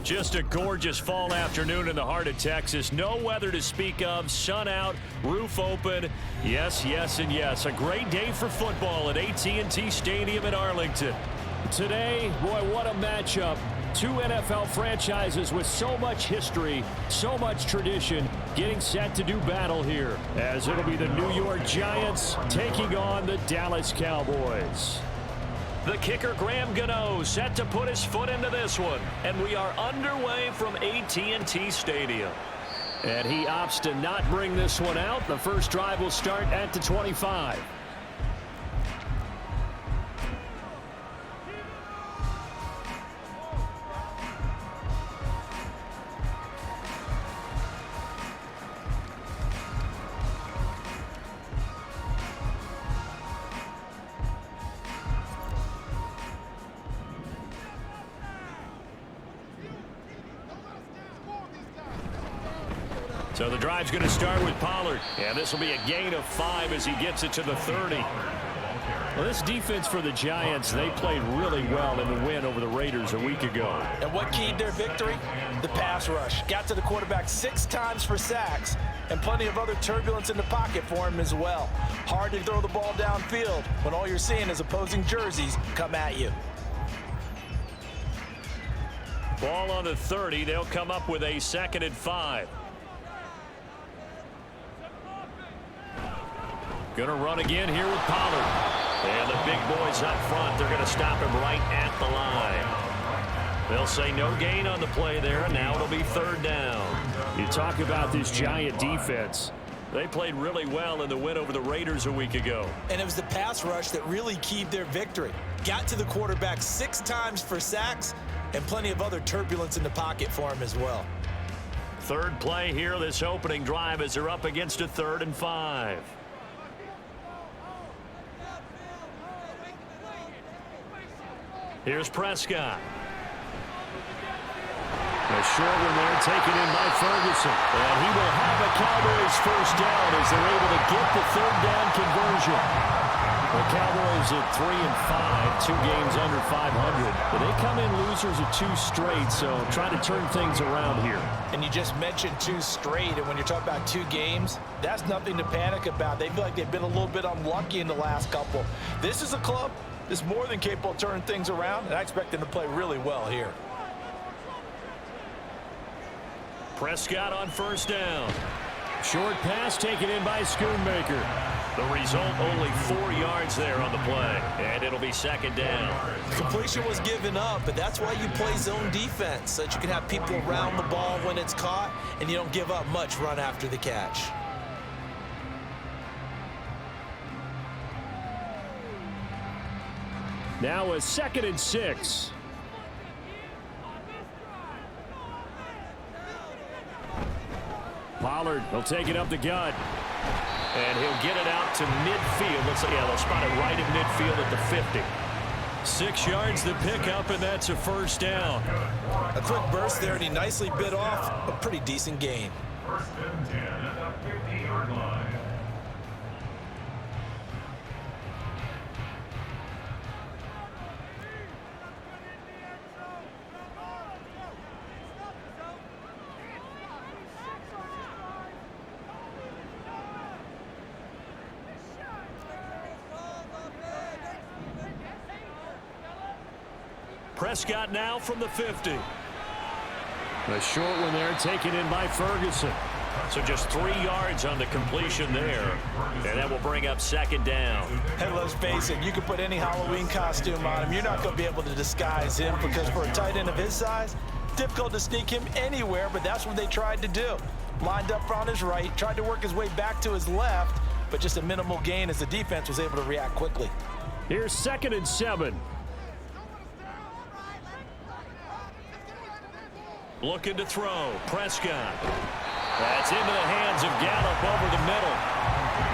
Just a gorgeous fall afternoon in the heart of Texas. No weather to speak of. Sun out, roof open. Yes, yes, and yes. A great day for football at AT&T Stadium in Arlington. Today, boy, what a matchup. Two NFL franchises with so much history, so much tradition, getting set to do battle here, as it'll be the New York Giants taking on the Dallas Cowboys. The kicker, Graham Gano, set to put his foot into this one. And we are underway from AT&T Stadium. And he opts to not bring this one out. The first drive will start at the 25. So the drive's going to start with Pollard. And this will be a gain of 5 as he gets it to the 30. Well, this defense for the Giants, they played really well in the win over the Raiders a week ago. And what keyed their victory? The pass rush. Got to the quarterback 6 times for sacks, and plenty of other turbulence in the pocket for him as well. Hard to throw the ball downfield when all you're seeing is opposing jerseys come at you. Ball on the 30. They'll come up with a 2nd and 5. Going to run again here with Pollard. And the big boys up front, they're going to stop him right at the line. They'll say no gain on the play there, and now it'll be 3rd down. You talk about this Giant defense. They played really well in the win over the Raiders a week ago. And it was the pass rush that really keyed their victory. Got to the quarterback 6 times for sacks, and plenty of other turbulence in the pocket for him as well. 3rd play here, this opening drive, as they're up against a 3rd and 5. Here's Prescott. A short one there taken in by Ferguson. And he will have a Cowboys first down as they're able to get the 3rd down conversion. The Cowboys at 3-5, 2 games under 500. But they come in losers of 2 straight, so trying to turn things around here. And you just mentioned 2 straight, and when you're talking about 2 games, that's nothing to panic about. They feel like they've been a little bit unlucky in the last couple. This is a club is more than capable of turning things around, and I expect them to play really well here. Prescott on 1st down. Short pass taken in by Schoonmaker. The result, only 4 yards there on the play, and it'll be 2nd down. Completion was given up, but that's why you play zone defense, so that you can have people around the ball when it's caught, and you don't give up much run after the catch. Now a 2nd and 6. Pollard will take it up the gut. And he'll get it out to midfield. They'll spot it right at midfield at the 50. 6 yards to pick up, and that's a 1st down. A quick burst there, and he nicely bit off a pretty decent gain. 1st and 10 at the 50-yard line. Prescott now from the 50. A short one there taken in by Ferguson. So just 3 yards on the completion there. And that will bring up 2nd down. Hey, let's face it, you can put any Halloween costume on him. You're not going to be able to disguise him, because for a tight end of his size, difficult to sneak him anywhere, but that's what they tried to do. Lined up on his right, tried to work his way back to his left, but just a minimal gain as the defense was able to react quickly. Here's 2nd and 7. Looking to throw. Prescott. That's into the hands of Gallup over the middle.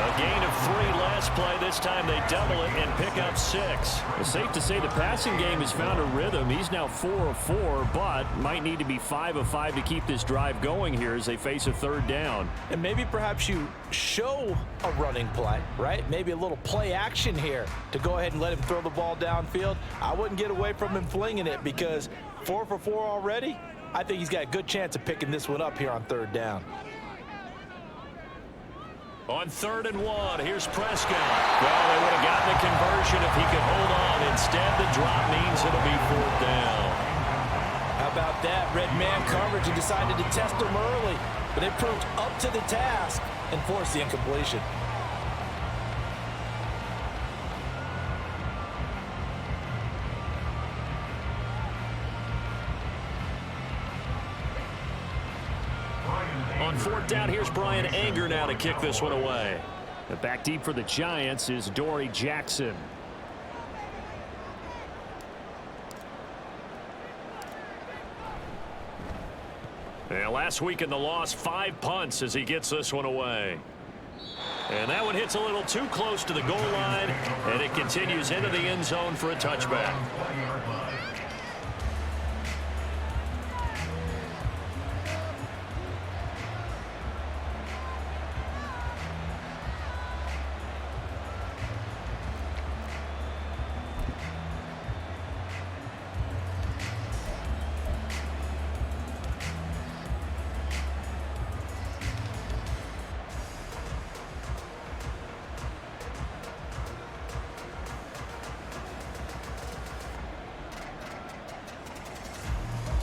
A gain of 3 last play. This time they double it and pick up 6. It's safe to say the passing game has found a rhythm. He's now 4 of 4, but might need to be 5 of 5 to keep this drive going here as they face a 3rd down. And maybe perhaps you show a running play, right? Maybe a little play action here to go ahead and let him throw the ball downfield. I wouldn't get away from him flinging it, because 4 for 4 already. I think he's got a good chance of picking this one up here on 3rd down. On 3rd and 1, here's Prescott. Well, they would have gotten the conversion if he could hold on. Instead, the drop means it'll be 4th down. How about that? Red man coverage and decided to test him early, but it proved up to the task and forced the incompletion. On 4th down, here's Brian Anger now to kick this one away. The back deep for the Giants is Dory Jackson. And last week in the loss, 5 punts as he gets this one away. And that one hits a little too close to the goal line, and it continues into the end zone for a touchback.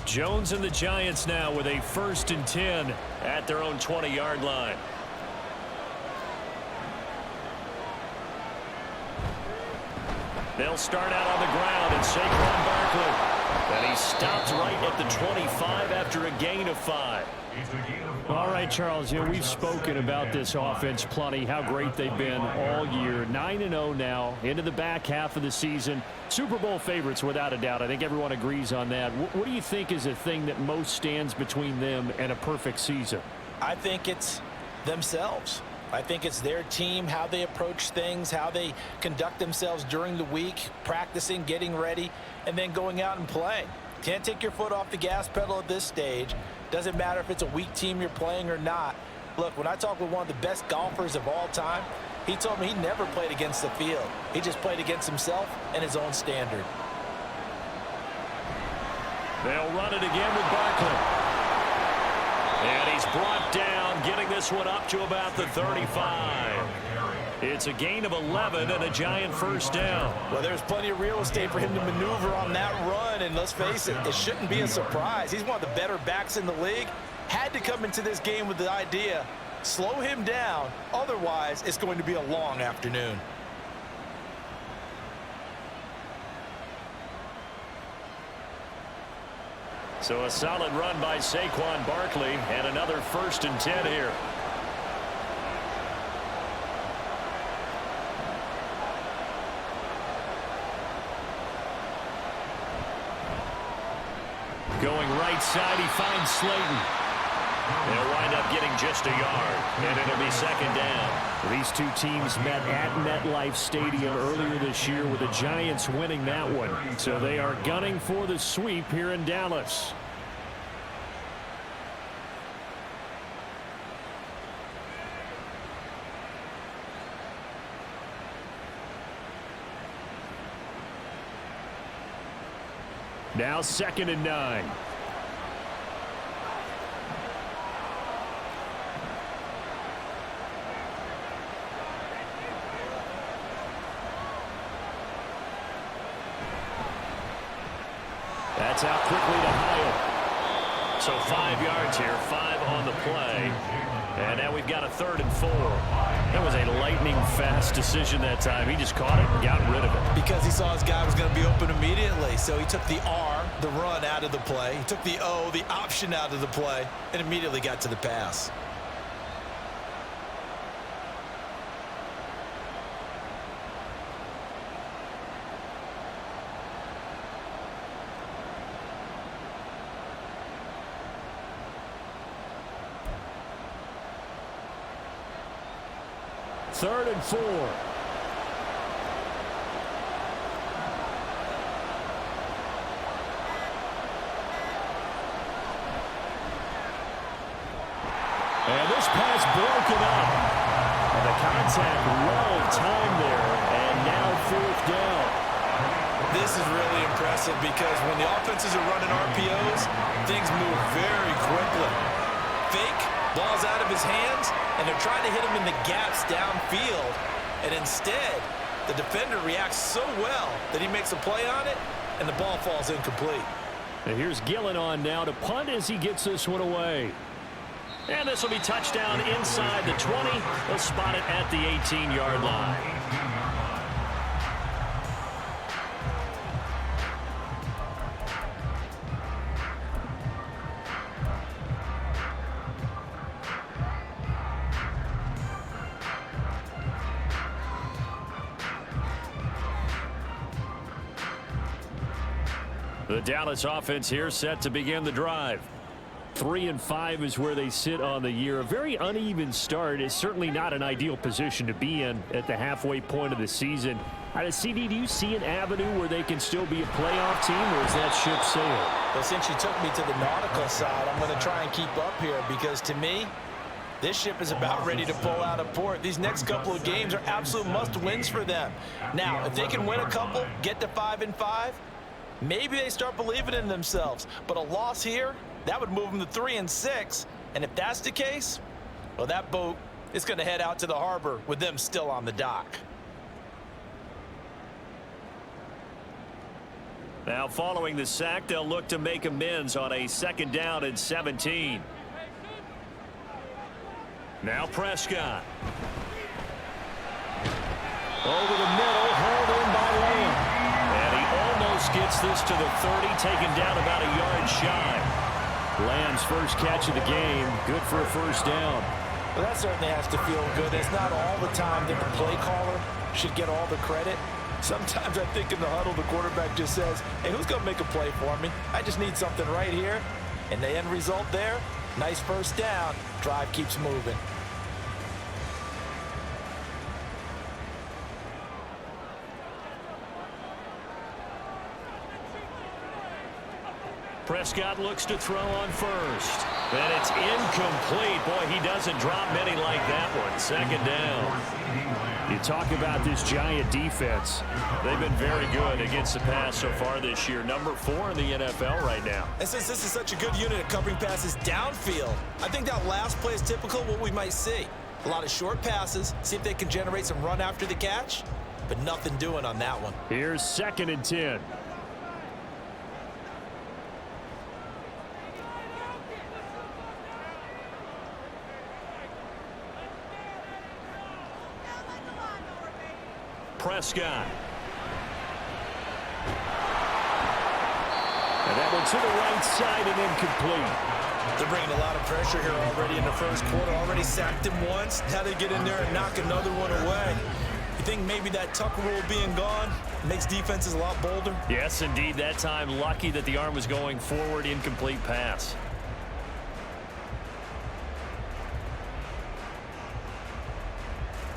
Jones and the Giants now with a 1st and 10 at their own 20-yard line. They'll start out on the ground, and Saquon Barkley. And he stopped right at the 25 after a gain of 5. All right, Charles, we've spoken about this offense plenty, how great they've been all year. 9-0 now into the back half of the season. Super Bowl favorites without a doubt. I think everyone agrees on that. What do you think is the thing that most stands between them and a perfect season? I think it's themselves. I think it's their team, how they approach things, how they conduct themselves during the week, practicing, getting ready, and then going out and playing. Can't take your foot off the gas pedal at this stage. Doesn't matter if it's a weak team you're playing or not. Look, when I talk with one of the best golfers of all time, he told me he never played against the field. He just played against himself and his own standard. They'll run it again with Barkley. And he's brought down, getting this one up to about the 35. It's a gain of 11 and a Giant 1st down. Well, there's plenty of real estate for him to maneuver on that run, and let's face it, it shouldn't be a surprise. He's one of the better backs in the league. Had to come into this game with the idea, slow him down, otherwise it's going to be a long afternoon. So a solid run by Saquon Barkley, and another 1st and 10 here. Going right side, he finds Slayton. They'll wind up getting just a yard, and it'll be 2nd down. These two teams met at MetLife Stadium earlier this year with the Giants winning that one. So they are gunning for the sweep here in Dallas. Now 2nd and 9. That's out quickly to Hyatt. So 5 yards here, 5 on the play. And now we've got a 3rd and 4. That was a lightning-fast decision that time. He just caught it and got rid of it. Because he saw his guy was going to be open immediately. So he took the R, the run, out of the play. He took the O, the option, out of the play, and immediately got to the pass. Third and 4. And this pass broken up. And the contact well timed there. And now 4th down. This is really impressive because when the offenses are running RPOs, things move very quickly. Fake, ball's out of his hands, and they're trying to hit him in the gaps downfield. And instead, the defender reacts so well that he makes a play on it, and the ball falls incomplete. And here's Gillen on now to punt as he gets this one away. And this will be touchdown inside the 20. They'll spot it at the 18-yard line. The Dallas offense here set to begin the drive. 3-5 is where they sit on the year. A very uneven start is certainly not an ideal position to be in at the halfway point of the season. CD, do you see an avenue where they can still be a playoff team, or is that ship sailed? Well, since you took me to the nautical side, I'm going to try and keep up here because to me, this ship is about ready to pull out of port. These next couple of games are absolute must-wins for them. Now, if they can win a couple, get to 5-5, maybe they start believing in themselves. But a loss here, that would move them to 3-6. And if that's the case, well, that boat is going to head out to the harbor with them still on the dock. Now, following the sack, they'll look to make amends on a 2nd down and 17. Now Prescott. Over the middle, hauled in by Lamb. And he almost gets this to the 30, taken down about a yard shy. Lamb's first catch of the game, good for a 1st down. Well, that certainly has to feel good. It's not all the time that the play caller should get all the credit. Sometimes I think in the huddle, the quarterback just says, hey, who's going to make a play for me? I just need something right here. And the end result there, nice 1st down. Drive keeps moving. Prescott looks to throw on 1st. And it's incomplete. Boy, he doesn't drop many like that one. 2nd down. You talk about this Giant defense. They've been very good against the pass so far this year. Number 4 in the NFL right now. And since this is such a good unit at covering passes downfield, I think that last play is typical of what we might see. A lot of short passes, see if they can generate some run after the catch, but nothing doing on that one. Here's 2nd and 10. Prescott. And that one to the right side and incomplete. They're bringing a lot of pressure here already in the 1st quarter. Already sacked him once. Now they get in there and knock another one away. You think maybe that tuck rule being gone makes defenses a lot bolder? Yes, indeed. That time, lucky that the arm was going forward. Incomplete pass.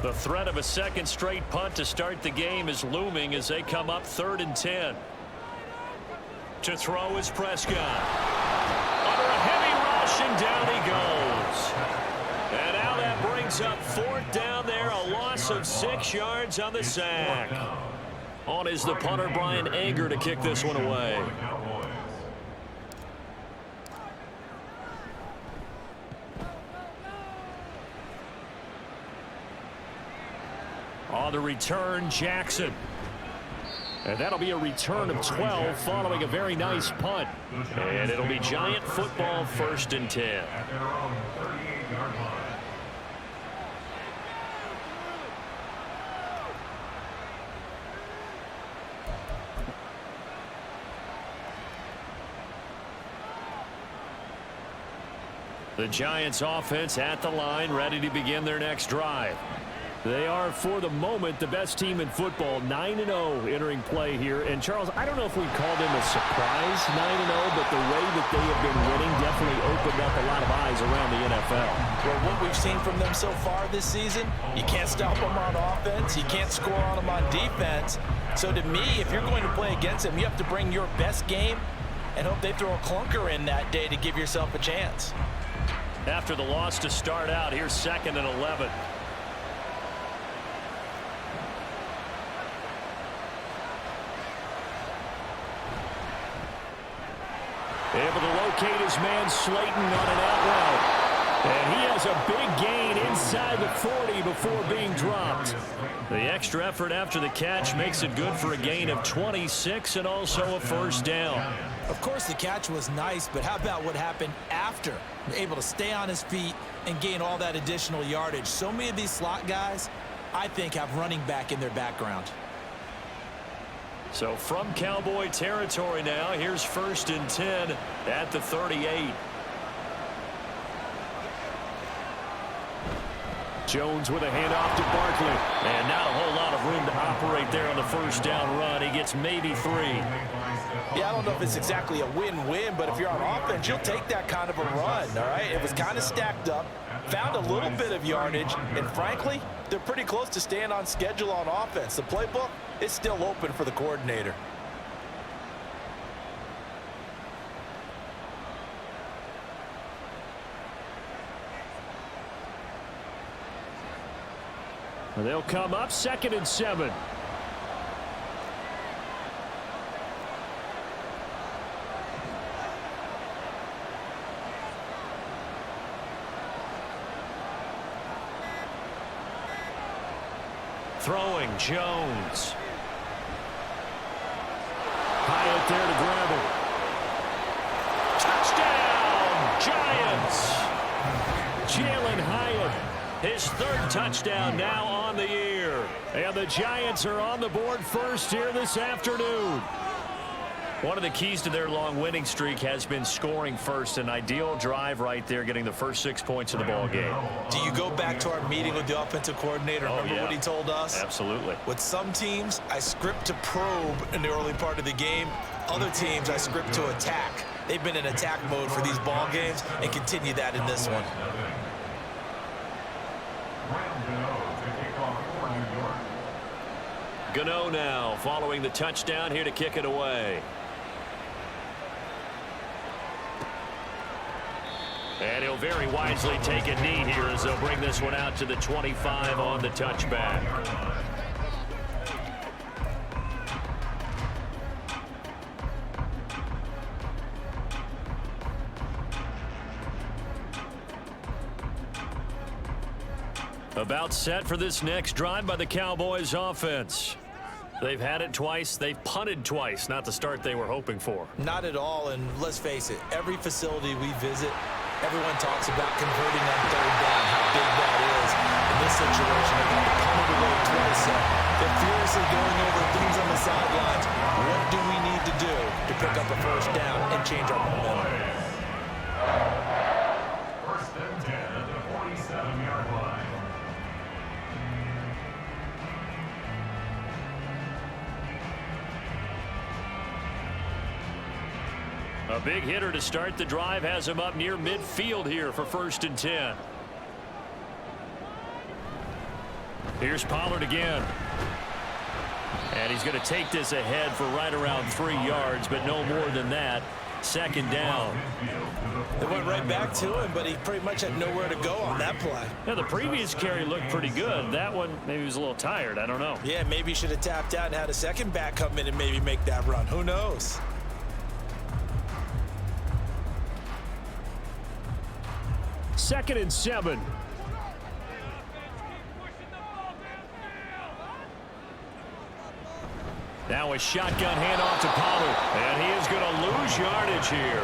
The threat of a 2nd straight punt to start the game is looming as they come up 3rd and 10. To throw is Prescott. Under a heavy rush, and down he goes. And now that brings up 4th down there, a loss of 6 yards on the sack. On is the punter, Brian Anger, to kick this one away. On the return, Jackson. And that'll be a return of 12 following a very nice punt. And it'll be Giant football, 1st and 10. The Giants offense at the line, ready to begin their next drive. They are, for the moment, the best team in football, 9-0 entering play here. And, Charles, I don't know if we'd call them a surprise 9-0, but the way that they have been winning definitely opened up a lot of eyes around the NFL. Well, what we've seen from them so far this season, you can't stop them on offense. You can't score on them on defense. So, to me, if you're going to play against them, you have to bring your best game and hope they throw a clunker in that day to give yourself a chance. After the loss to start out, here's 2nd and 11. Able to locate his man Slayton on an out route. And he has a big gain inside the 40 before being dropped. The extra effort after the catch makes it good for a gain of 26 and also a first down. Of course, the catch was nice, but how about what happened after? Able to stay on his feet and gain all that additional yardage. So many of these slot guys, I think, have running back in their background. So from Cowboy territory now, here's 1st and 10 at the 38. Jones with a handoff to Barkley. And not a whole lot of room to operate there on the first down run. He gets maybe 3. Yeah, I don't know if it's exactly a win-win, but if you're on offense, you'll take that kind of a run, all right? It was kind of stacked up, found a little bit of yardage, and frankly, they're pretty close to staying on schedule on offense. The playbook is still open for the coordinator. They'll come up 2nd and 7. Throwing Jones. Hyatt there to grab him. Touchdown, Giants. Jalen Hyatt. His 3rd touchdown now on the year. And the Giants are on the board first here this afternoon. One of the keys to their long winning streak has been scoring first. An ideal drive right there, getting the first 6 points of the ball game. Do you go back to our meeting with the offensive coordinator? Remember what he told us? Absolutely. With some teams, I script to probe in the early part of the game. Other teams, I script to attack. They've been in attack mode for these ball games and continue that in this one. Gano now following the touchdown here to kick it away. And he'll very wisely take a knee here as they'll bring this one out to the 25 on the touchback. About set for this next drive by the Cowboys offense. They've had it twice. They've punted twice. Not the start they were hoping for. Not at all, and let's face it, every facility we visit, everyone talks about converting on 3rd down, how big that is. In this situation, they're going to punt it away twice. So they're furiously going over things on the sidelines. What do we need to do to pick up a first down and change our momentum? 1st and 10 at the 47-yard line. A big hitter to start the drive has him up near midfield here for 1st and 10. Here's Pollard again. And he's going to take this ahead for right around 3 yards, but no more than that. 2nd down. They went right back to him, but he pretty much had nowhere to go on that play. Now, the previous carry looked pretty good. That one, maybe he was a little tired. I don't know. Yeah, maybe he should have tapped out and had a second back come in and maybe make that run. Who knows? Second and 7. Now a shotgun handoff to Pollard, and he is going to lose yardage here.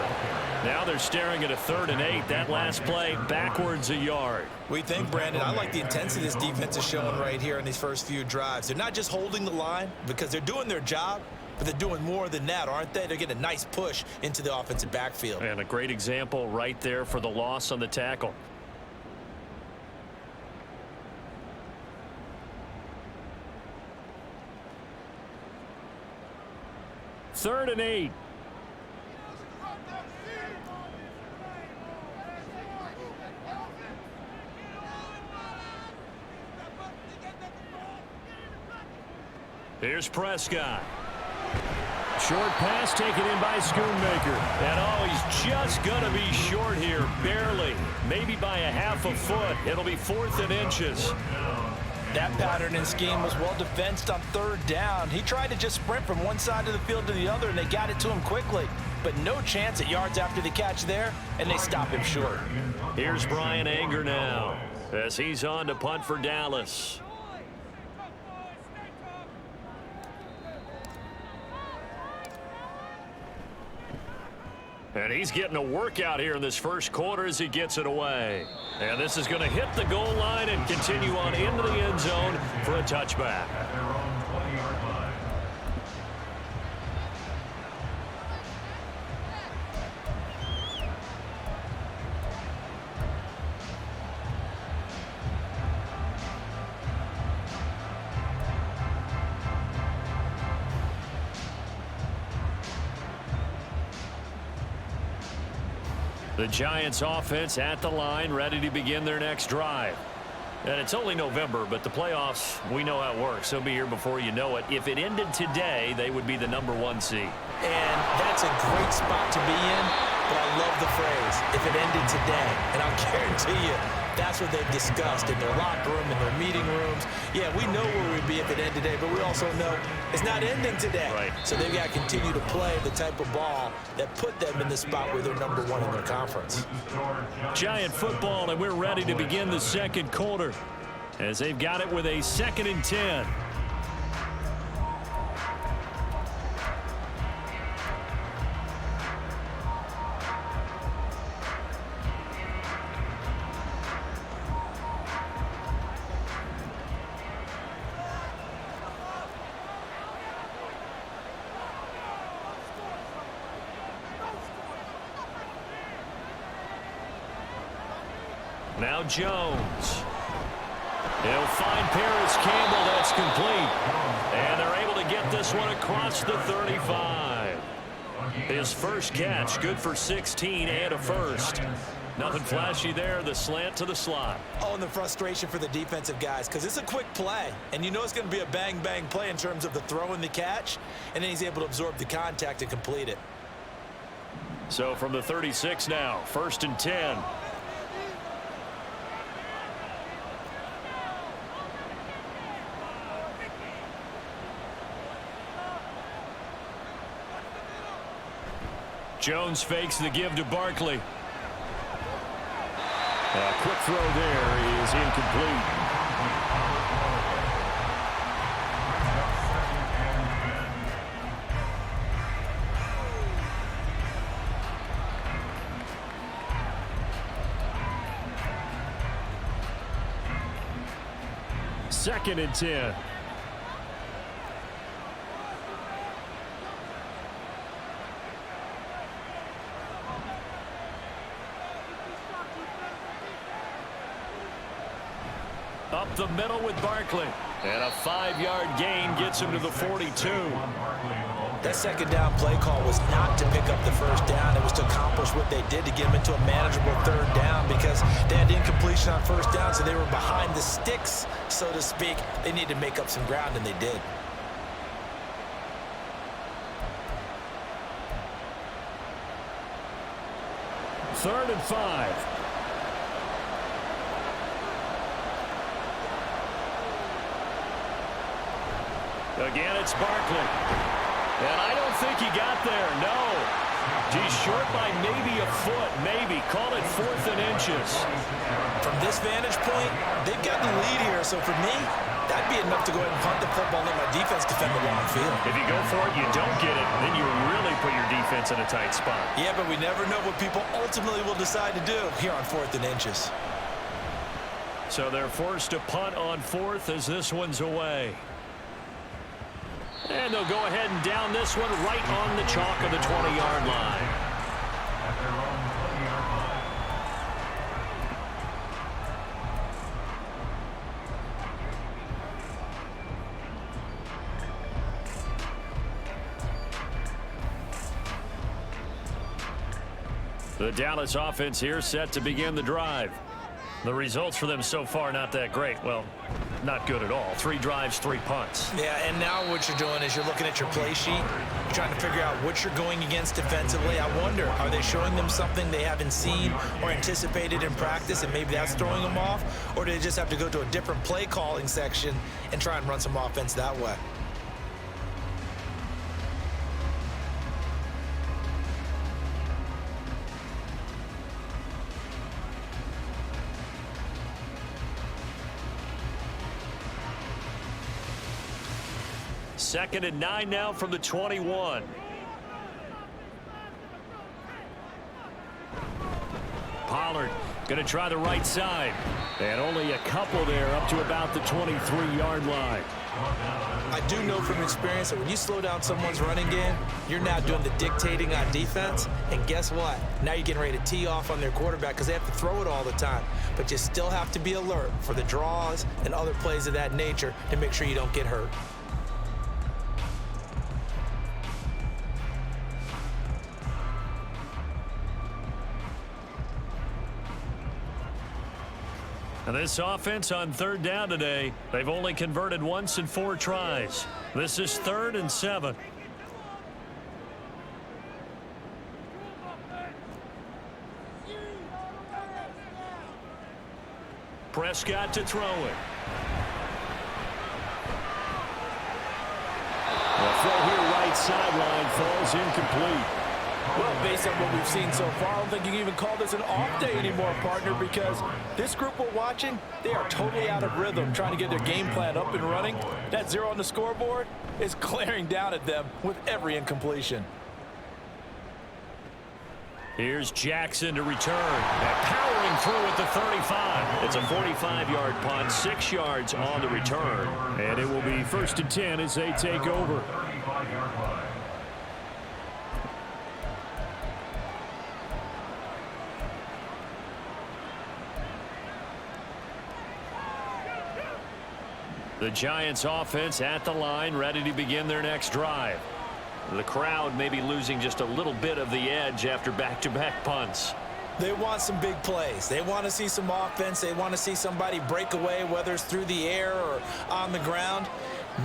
Now they're staring at a 3rd and 8. That last play backwards a yard. We think, Brandon, I like the intensity this defense is showing right here in these first few drives. They're not just holding the line because they're doing their job, but they're doing more than that, aren't they? They're getting a nice push into the offensive backfield. And a great example right there for the loss on the tackle. Third and 8. Here's Prescott. Short pass taken in by Schoonmaker. And oh, he's just going to be short here, barely. Maybe by a half a foot. It'll be 4th and inches. That pattern and scheme was well defensed on third down. He tried to just sprint from one side of the field to the other, and they got it to him quickly. But no chance at yards after the catch there, and they stop him short. Here's Brian Anger now as he's on to punt for Dallas. And he's getting a workout here in this first quarter as he gets it away. And this is going to hit the goal line and continue on into the end zone for a touchback. At their own 20-yard line. The Giants offense at the line, ready to begin their next drive. And it's only November, but the playoffs, we know how it works. They'll be here before you know it. If it ended today, they would be the #1 seed. And that's a great spot to be in, but I love the phrase, if it ended today. And I'll guarantee you, that's what they've discussed in their locker room, in their meeting rooms. Yeah, we know where we'd be if it ended today, but we also know it's not ending today. Right. So they've got to continue to play the type of ball that put them in the spot where they're #1 in their conference. Giant football, and we're ready to begin the second quarter as they've got it with a 2nd and 10. Now Jones. He'll find Paris Campbell. That's complete. And they're able to get this one across the 35. His first catch, good for 16 and a first. Nothing flashy there. The slant to the slot. Oh, and the frustration for the defensive guys, because it's a quick play. And you know it's going to be a bang-bang play in terms of the throw and the catch. And then he's able to absorb the contact and complete it. So from the 36 now, 1st and 10. Jones fakes the give to Barkley. A quick throw there is incomplete. Second and 10. Up the middle with Barkley. And a 5-yard gain gets him to the 42. That second down play call was not to pick up the first down. It was to accomplish what they did to get them into a manageable third down because they had incompletion on first down, so they were behind the sticks, so to speak. They needed to make up some ground, and they did. Third and 5. Again, it's Barkley. And I don't think he got there, no. He's short by maybe a foot, maybe. Call it 4th and inches. From this vantage point, they've got the lead here. So for me, that'd be enough to go ahead and punt the football and let my defense defend the long field. If you go for it, you don't get it, then you really put your defense in a tight spot. Yeah, but we never know what people ultimately will decide to do here on 4th and inches. So they're forced to punt on 4th as this one's away. And they'll go ahead and down this one right on the chalk of the 20-yard line. At their own 20-yard line. The Dallas offense here set to begin the drive. The results for them so far not that great. Well, not good at all. 3 drives, 3 punts. Yeah, and now what you're doing is you're looking at your play sheet. You're trying to figure out what you're going against defensively. I wonder, are they showing them something they haven't seen or anticipated in practice, and maybe that's throwing them off? Or do they just have to go to a different play calling section and try and run some offense that way? Second and 9 now from the 21. Pollard going to try the right side. And only a couple there up to about the 23-yard line. I do know from experience that when you slow down someone's running game, you're now doing the dictating on defense. And guess what? Now you're getting ready to tee off on their quarterback because they have to throw it all the time. But you still have to be alert for the draws and other plays of that nature to make sure you don't get hurt. And this offense on 3rd down today, they've only converted once in 4 tries. This is 3rd and 7. Prescott to throw it. The throw here right sideline falls incomplete. Well, based on what we've seen so far, I don't think you can even call this an off day anymore, partner, because this group we're watching, they are totally out of rhythm trying to get their game plan up and running. That 0 on the scoreboard is glaring down at them with every incompletion. Here's Jackson to return. And powering through at the 35. It's a 45-yard punt, 6 yards on the return. And it will be 1st and 10 as they take over. 35-yard line. The Giants offense at the line, ready to begin their next drive. The crowd may be losing just a little bit of the edge after back-to-back punts. They want some big plays. They want to see some offense. They want to see somebody break away, whether it's through the air or on the ground.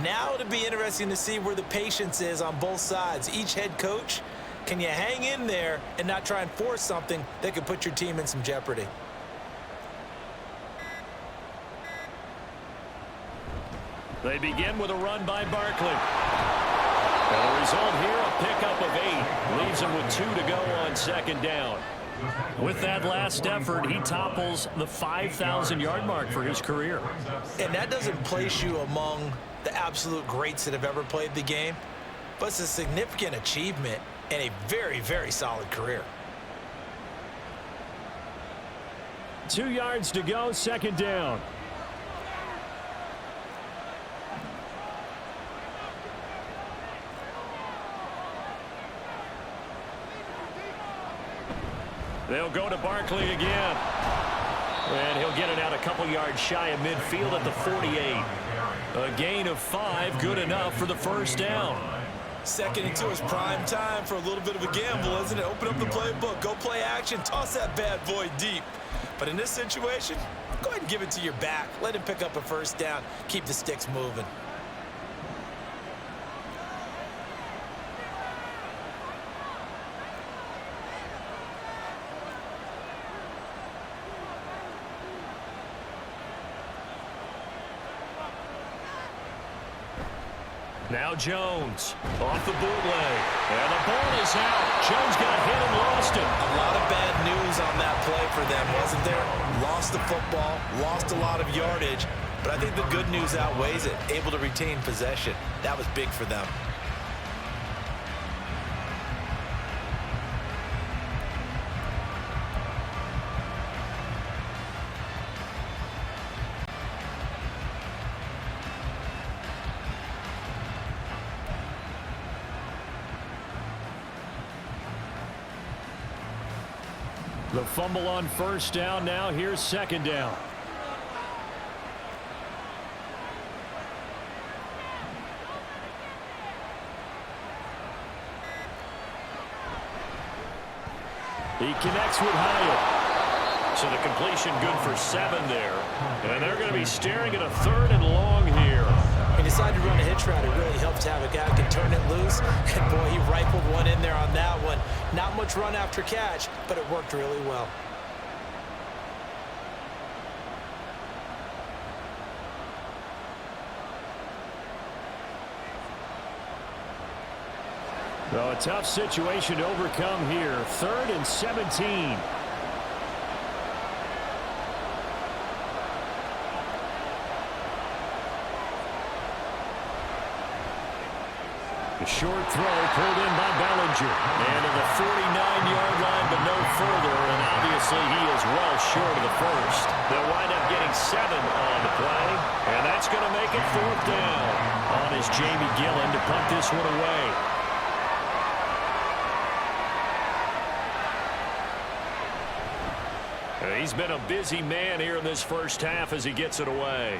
Now it'll be interesting to see where the patience is on both sides. Each head coach, can you hang in there and not try and force something that could put your team in some jeopardy? They begin with a run by Barkley. And the result here, a pickup of 8. Leaves him with 2 to go on 2nd down. With that last effort, he topples the 5,000-yard mark for his career. And that doesn't place you among the absolute greats that have ever played the game, but it's a significant achievement and a very, very solid career. 2 yards to go, 2nd down. They'll go to Barkley again. And he'll get it out a couple yards shy of midfield at the 48. A gain of 5, good enough for the 1st down. 2nd and 2 is prime time for a little bit of a gamble, isn't it? Open up the playbook, go play action, toss that bad boy deep. But in this situation, go ahead and give it to your back. Let him pick up a 1st down, keep the sticks moving. Now Jones off the bootleg. And the ball is out. Jones got hit and lost it. A lot of bad news on that play for them, wasn't there? Lost the football, lost a lot of yardage, but I think the good news outweighs it. Able to retain possession. That was big for them. The fumble on 1st down. Now here's 2nd down. He connects with Hyatt. So the completion good for 7 there. And they're going to be staring at a 3rd and long here. He decided to run a hitch route. It really helps to have a guy who can turn it loose. And, boy, he rifled one in there on that one. Not much run after catch, but it worked really well. So a tough situation to overcome here. 3rd and 17. The short throw pulled in by Bellinger. And to the 49-yard line, but no further. And obviously he is well short of the first. They'll wind up getting 7 on the play. And that's going to make it 4th down. On is Jamie Gillen to punt this one away. He's been a busy man here in this first half as he gets it away.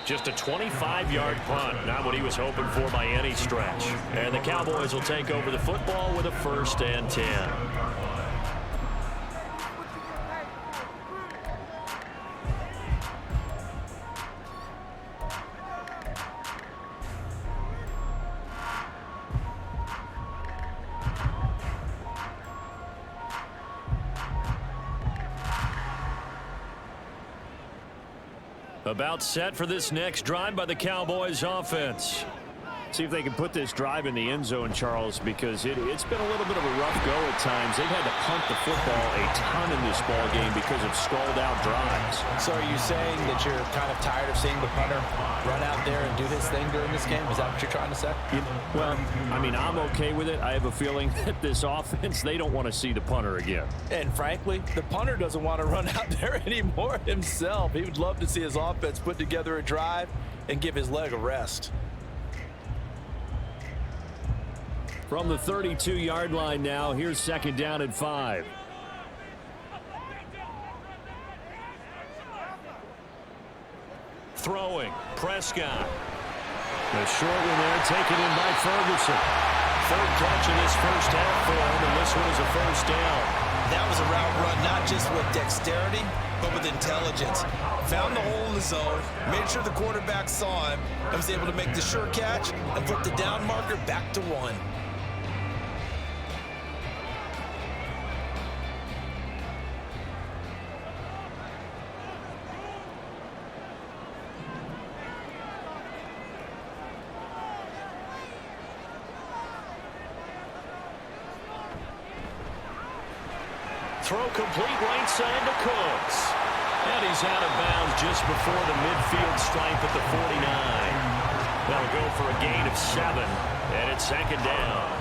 Just a 25-yard punt, not what he was hoping for by any stretch. And the Cowboys will take over the football with a 1st and 10. About set for this next drive by the Cowboys offense. See if they can put this drive in the end zone, Charles, because it's been a little bit of a rough go at times. They've had to punt the football a ton in this ball game because of stalled-out drives. So are you saying that you're kind of tired of seeing the punter run out there and do his thing during this game? Is that what you're trying to say? Well, I mean, I'm okay with it. I have a feeling that this offense, they don't want to see the punter again. And frankly, the punter doesn't want to run out there anymore himself. He would love to see his offense put together a drive and give his leg a rest. From the 32-yard line now, here's 2nd down and 5. Throwing, Prescott. The short one there taken in by Ferguson. 3rd catch in this first half for him, and this one is a 1st down. That was a route run not just with dexterity, but with intelligence. Found the hole in the zone, made sure the quarterback saw him, and was able to make the sure catch and put the down marker back to 1. Throw complete right side to Cooks. And he's out of bounds just before the midfield stripe at the 49. That'll go for a gain of 7. And it's 2nd down.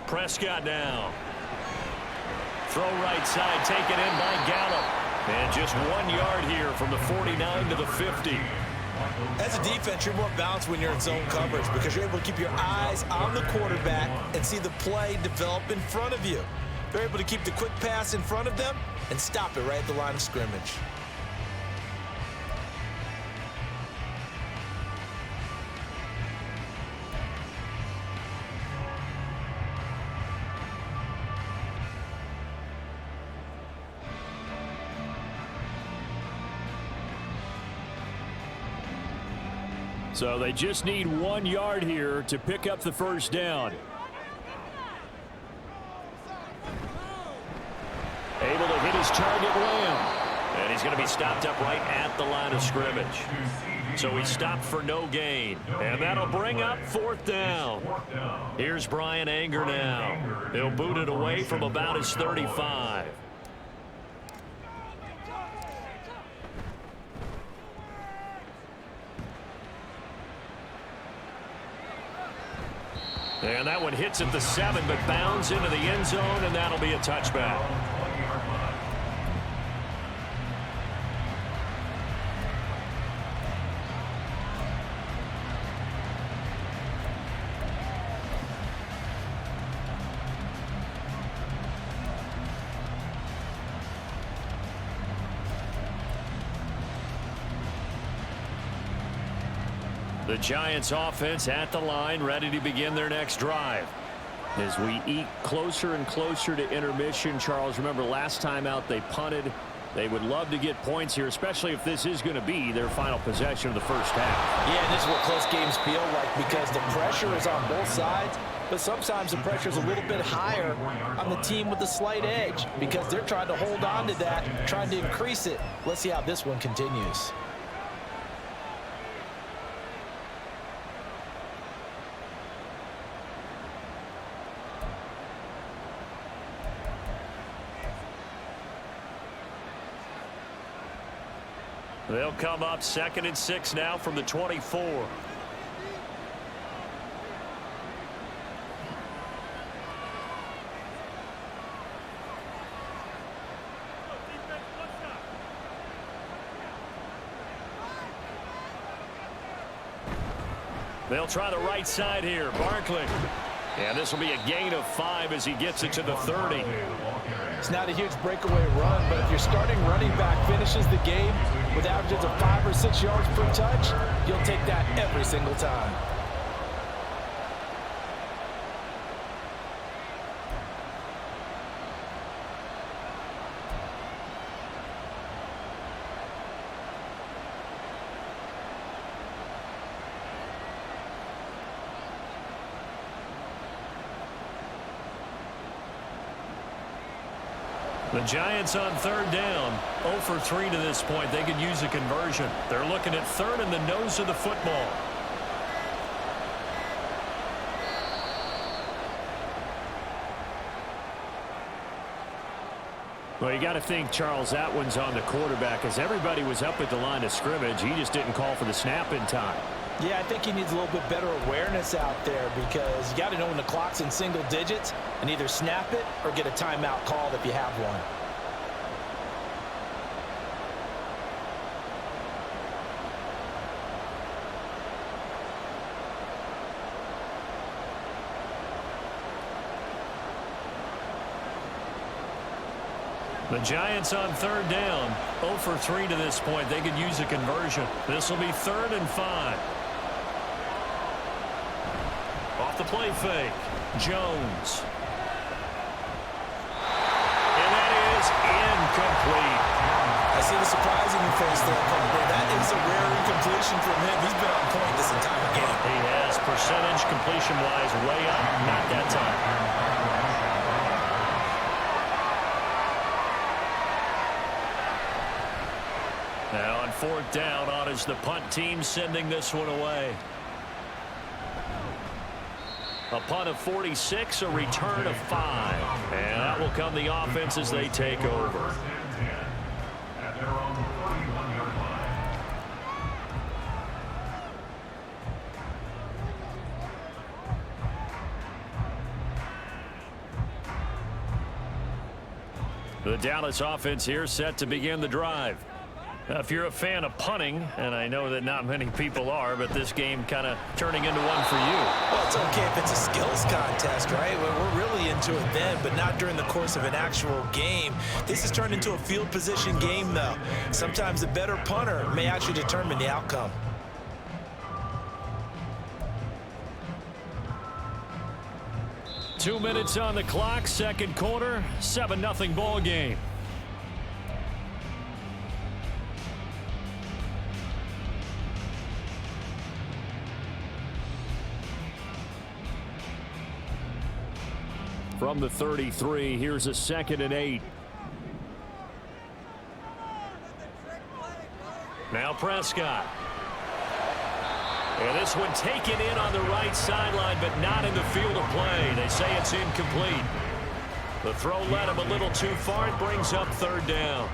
Prescott now. Throw right side, taken in by Gallup. And just 1 yard here from the 49 to the 50. As a defense, you're more balanced when you're in zone coverage because you're able to keep your eyes on the quarterback and see the play develop in front of you. They're able to keep the quick pass in front of them and stop it right at the line of scrimmage. So they just need 1 yard here to pick up the 1st down. Able to hit his target, Lamb. And he's going to be stopped up right at the line of scrimmage. So he stopped for no gain. And that'll bring up 4th down. Here's Brian Anger now. He'll boot it away from about his 35. And that one hits at the 7, but bounds into the end zone, and that'll be a touchback. The Giants offense at the line, ready to begin their next drive. As we eke closer and closer to intermission, Charles, remember last time out they punted. They would love to get points here, especially if this is going to be their final possession of the first half. Yeah, and this is what close games feel like because the pressure is on both sides, but sometimes the pressure is a little bit higher on the team with the slight edge because they're trying to hold on to that, trying to increase it. Let's see how this one continues. They'll come up 2nd and 6 now from the 24. They'll try the right side here. Barkley. And this will be a gain of 5 as he gets it to the 30. It's not a huge breakaway run, but if your starting running back finishes the game with averages of 5 or 6 yards per touch, you'll take that every single time. The Giants on 3rd down. 0 for 3 to this point. They could use a conversion. They're looking at 3rd and the nose of the football. Well, you got to think, Charles, that one's on the quarterback as everybody was up at the line of scrimmage. He just didn't call for the snap in time. Yeah, I think he needs a little bit better awareness out there because you got to know when the clock's in single digits and either snap it or get a timeout called if you have one. The Giants on 3rd down. 0 for 3 to this point. They could use a conversion. This will be 3rd and 5. Off the play fake. Jones. And that is incomplete. I see the surprise in your face there, Paydirt. That is a rare incompletion from him. He's been on point this entire game. He has percentage completion-wise way up. Not that time. Now on 4th down, on is the punt team sending this one away. A punt of 46, a return of 5. And that will come the offense as they take over. At their own 31-yard line. The Dallas offense here set to begin the drive. Now, if you're a fan of punting, and I know that not many people are, but this game kind of turning into one for you. Well, it's okay if it's a skills contest, right? We're really into it then, but not during the course of an actual game. This has turned into a field position game, though. Sometimes the better punter may actually determine the outcome. Two minutes on the clock, 2nd quarter, 7-0 ball game. From the 33, here's a 2nd and 8. Now Prescott. And this one taken in on the right sideline, but not in the field of play. They say it's incomplete. The throw led him a little too far. It brings up 3rd down.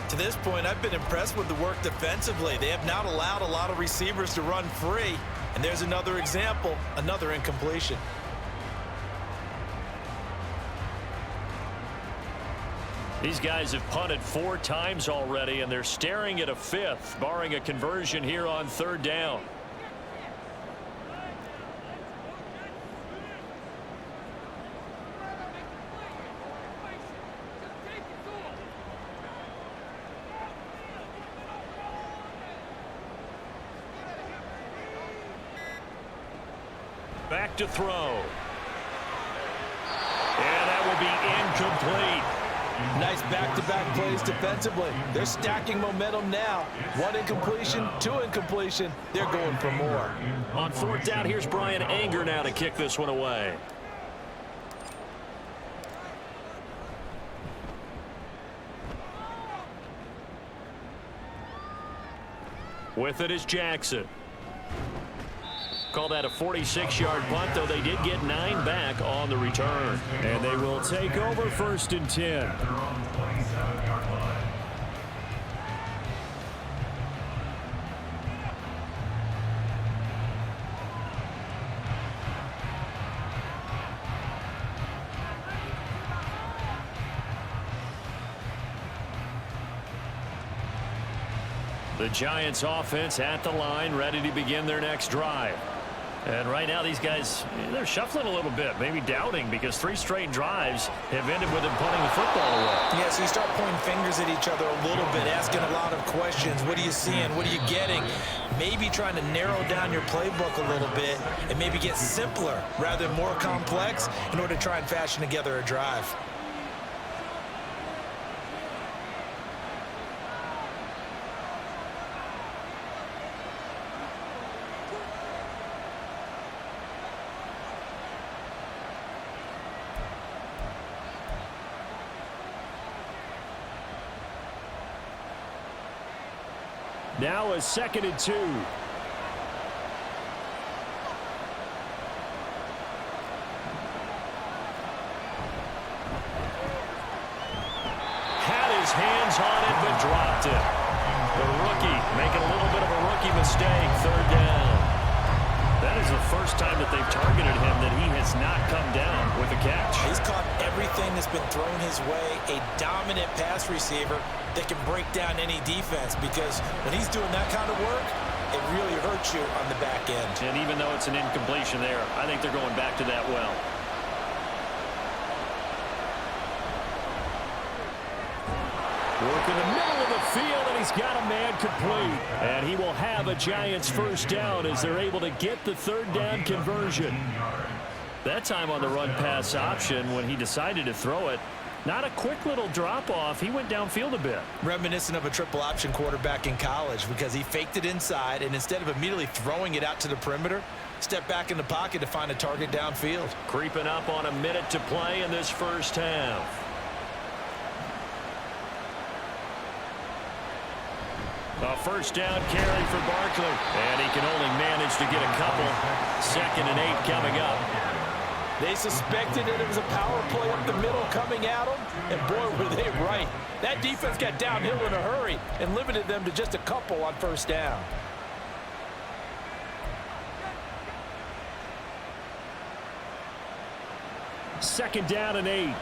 To this point, I've been impressed with the work defensively. They have not allowed a lot of receivers to run free. And there's another example, another incompletion. These guys have punted 4 times already, and they're staring at a 5th, barring a conversion here on 3rd down. Back to throw. And that will be incomplete. Nice back-to-back plays defensively. They're stacking momentum now. 1 incompletion, 2 incompletion. They're going for more. On 4th down, here's Brian Anger now to kick this one away. With it is Jackson. Call that a 46-yard punt, though they did get 9 back on the return. And they will take over 1st and 10. The Giants offense at the line, ready to begin their next drive. And right now these guys, they're shuffling a little bit, maybe doubting, because 3 straight drives have ended with them punting the football away. Yeah, so you start pointing fingers at each other a little bit, asking a lot of questions. What are you seeing? What are you getting? Maybe trying to narrow down your playbook a little bit and maybe get simpler rather than more complex in order to try and fashion together a drive. Now a 2nd and 2. Had his hands on it, but dropped it. The rookie making a little bit of a rookie mistake. 3rd down. That is the first time that they've targeted him that he has not come down with a catch. He's caught everything that's been thrown his way. A dominant pass receiver that can break down any defense, because when he's doing that kind of work, it really hurts you on the back end. And even though it's an incompletion there, I think they're going back to that well. Work in the middle of the field, and he's got a man complete. And he will have a Giants 1st down as they're able to get the 3rd down conversion. That time on the run-pass option, when he decided to throw it, not a quick little drop-off. He went downfield a bit. Reminiscent of a triple option quarterback in college, because he faked it inside, and instead of immediately throwing it out to the perimeter, stepped back in the pocket to find a target downfield. Creeping up on a minute to play in this 1st half. A 1st down carry for Barkley. And he can only manage to get a couple. 2nd and 8 coming up. They suspected that it was a power play up the middle coming at them, and boy, were they right. That defense got downhill in a hurry and limited them to just a couple on 1st down. Second down and 8.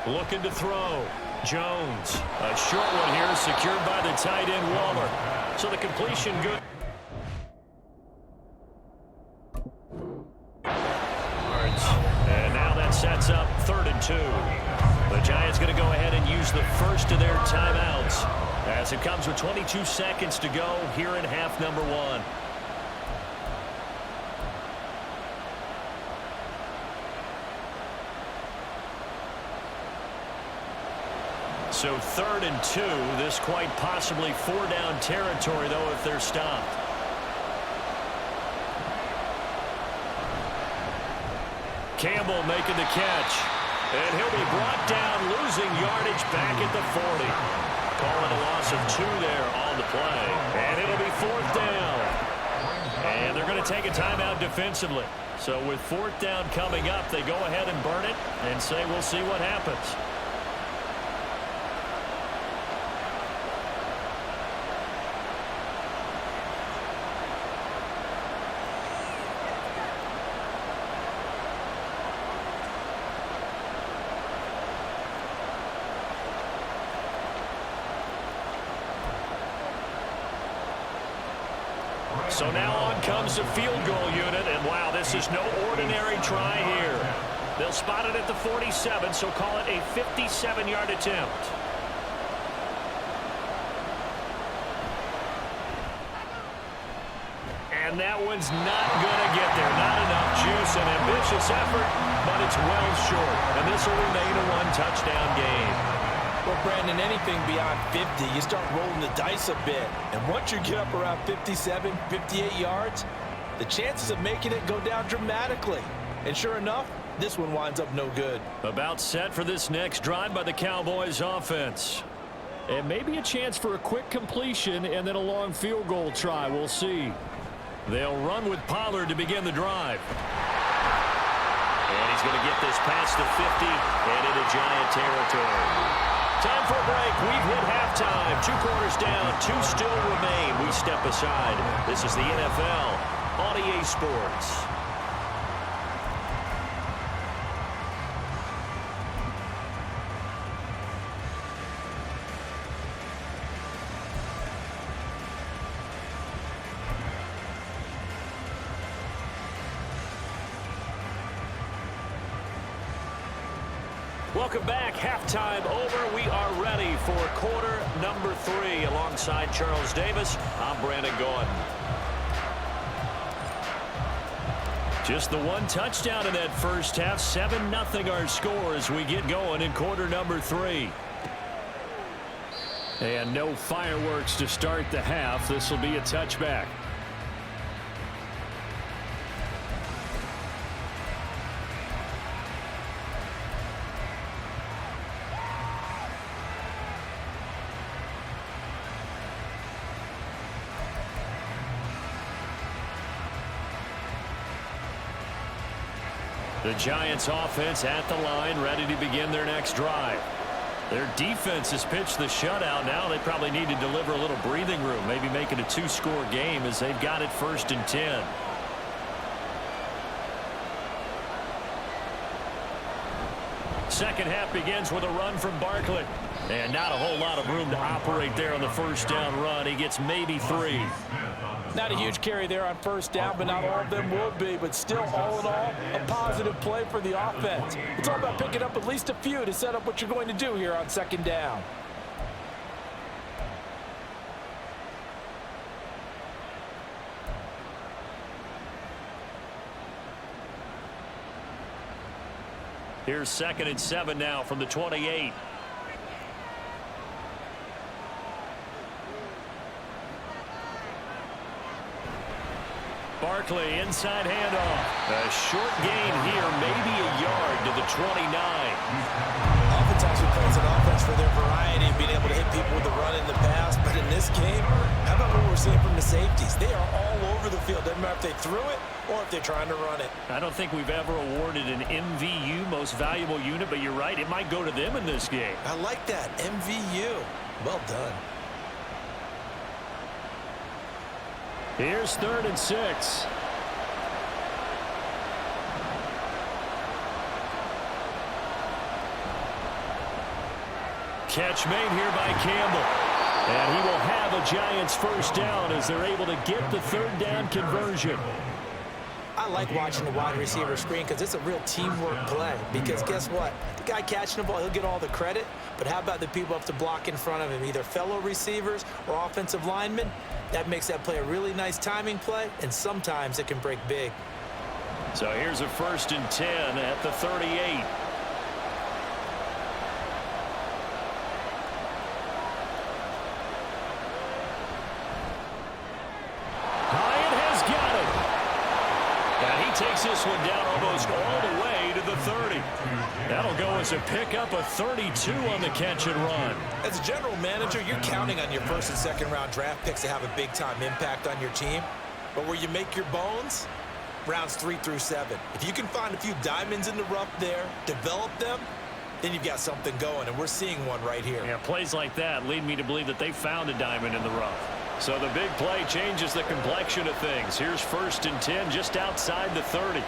Looking to throw. Jones. A short one here, secured by the tight end Waller. So the completion good. And now that sets up 3rd and 2. The Giants going to go ahead and use the first of their timeouts as it comes with 22 seconds to go here in half number 1. So 3rd and 2. This quite possibly 4-down territory, though, if they're stopped. Campbell making the catch. And he'll be brought down, losing yardage back at the 40. Calling a loss of 2 there on the play. And it'll be 4th down. And they're going to take a timeout defensively. So with 4th down coming up, they go ahead and burn it and say we'll see what happens. So now on comes the field goal unit, and wow, this is no ordinary try here. They'll spot it at the 47, so call it a 57-yard attempt. And that one's not going to get there. Not enough juice. An ambitious effort, but it's well short. And this will remain a one-touchdown game. Well, Brandon, anything beyond 50, you start rolling the dice a bit. And once you get up around 57, 58 yards, the chances of making it go down dramatically. And sure enough, this one winds up no good. About set for this next drive by the Cowboys offense. And maybe a chance for a quick completion and then a long field goal try. We'll see. They'll run with Pollard to begin the drive. And he's going to get this past the 50 and into Giant territory. Time for a break. We've hit halftime. 2 quarters down. 2 still remain. We step aside. This is the NFL on EA Sports. Welcome back. Halftime over. We are ready for quarter number 3. Alongside Charles Davis, I'm Brandon Gaudin. Just the one touchdown in that first half. 7-0 our score as we get going in quarter number 3. And no fireworks to start the half. This will be a touchback. The Giants offense at the line, ready to begin their next drive. Their defense has pitched the shutout. Now they probably need to deliver a little breathing room, maybe make it a 2-score game as they've got it 1st and 10. Second half begins with a run from Barkley. And not a whole lot of room to operate there on the first down run. He gets maybe 3. Not a huge carry there on first down, but not all of them will be. But still, all in all, a positive play for the offense. It's all about picking up at least a few to set up what you're going to do here on second down. Here's 2nd and 7 now from the 28. Barkley, inside handoff. A short gain here, maybe a yard to the 29. Oftentimes we praise an offense for their variety and being able to hit people with the run in the pass. But in this game, how about what we're seeing from the safeties? They are all over the field. Doesn't matter if they threw it or if they're trying to run it. I don't think we've ever awarded an MVU, most valuable unit, but you're right. It might go to them in this game. I like that. MVU. Well done. Here's 3rd and 6. Catch made here by Campbell. And he will have a Giants first down as they're able to get the 3rd down conversion. I like watching the wide receiver screen because it's a real teamwork play. Because guess what? The guy catching the ball, he'll get all the credit. But how about the people up to block in front of him, either fellow receivers or offensive linemen? That makes that play a really nice timing play, and sometimes it can break big. So here's a 1st and 10 at the 38. Takes this one down almost all the way to the 30. That'll go as a pickup of 32 on the catch and run. As a general manager, you're counting on your 1st and 2nd round draft picks to have a big-time impact on your team. But where you make your bones, rounds 3 through 7. If you can find a few diamonds in the rough there, develop them, then you've got something going, and we're seeing one right here. Yeah, plays like that lead me to believe that they found a diamond in the rough. So the big play changes the complexion of things. Here's 1st and 10 just outside the 30.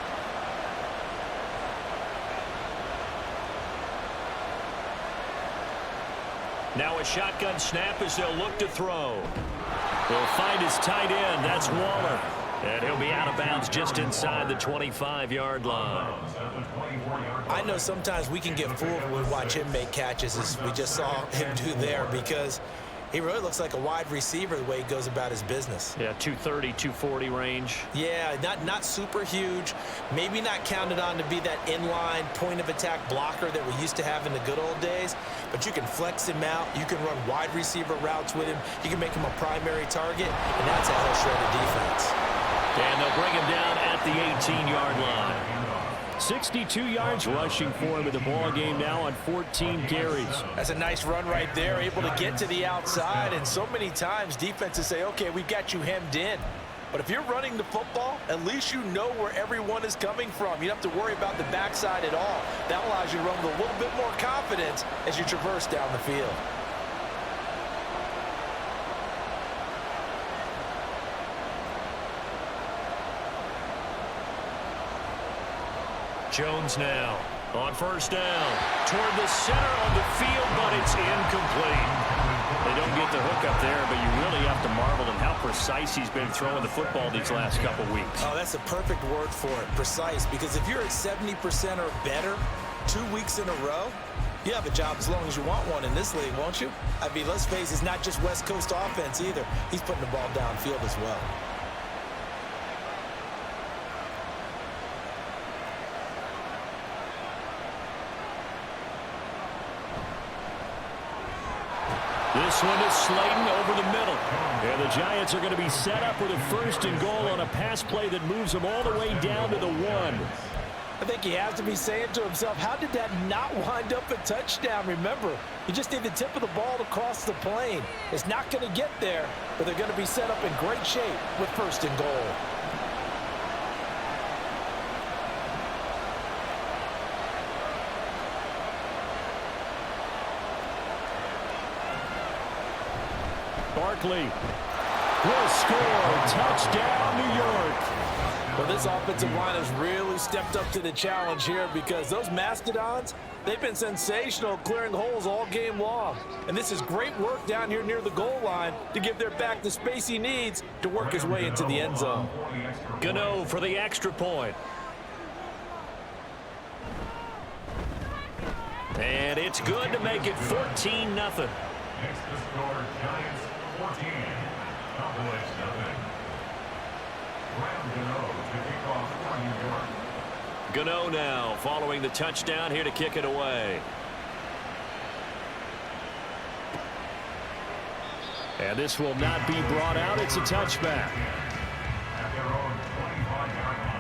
Now a shotgun snap as they'll look to throw. They'll find his tight end. That's Waller. And he'll be out of bounds just inside the 25-yard line. I know sometimes we can get fooled when we watch him make catches, as we just saw him do there, because he really looks like a wide receiver the way he goes about his business. Yeah, 230, 240 range. Yeah, not super huge. Maybe not counted on to be that inline point-of-attack blocker that we used to have in the good old days, but you can flex him out. You can run wide receiver routes with him. You can make him a primary target, and that's how he'll shred a defense. And they'll bring him down at the 18-yard line. 62 yards rushing for him in the ball game now on 14 carries. That's a nice run right there, able to get to the outside, and so many times defenses say, okay, we've got you hemmed in. But if you're running the football, at least you know where everyone is coming from. You don't have to worry about the backside at all. That allows you to run with a little bit more confidence as you traverse down the field. Jones now on first down toward the center of the field, but it's incomplete. They don't get the hook up there, but you really have to marvel at how precise he's been throwing the football these last couple weeks. Oh, that's a perfect word for it, precise, because if you're at 70% or better 2 weeks in a row, you have a job as long as you want one in this league, won't you? I mean, let's face it, it's not just West Coast offense either. He's putting the ball downfield as well. This one is Slayton over the middle. And the Giants are going to be set up with a 1st and goal on a pass play that moves them all the way down to the 1. I think he has to be saying to himself, how did that not wind up a touchdown? Remember, you just need the tip of the ball to cross the plane. It's not going to get there, but they're going to be set up in great shape with 1st and goal. Barkley will score. Touchdown, New York. Well, this offensive line has really stepped up to the challenge here, because those Mastodons, they've been sensational clearing holes all game long. And this is great work down here near the goal line to give their back the space he needs to work his way into the end zone. Gano for the extra point. And it's good to make it 14-0. Next to score, Giants 14, Cowboys nothing. Graham Gano to kick off for New York. Gano now following the touchdown here to kick it away. And this will not be brought out. It's a touchback. At their own 25-yard line.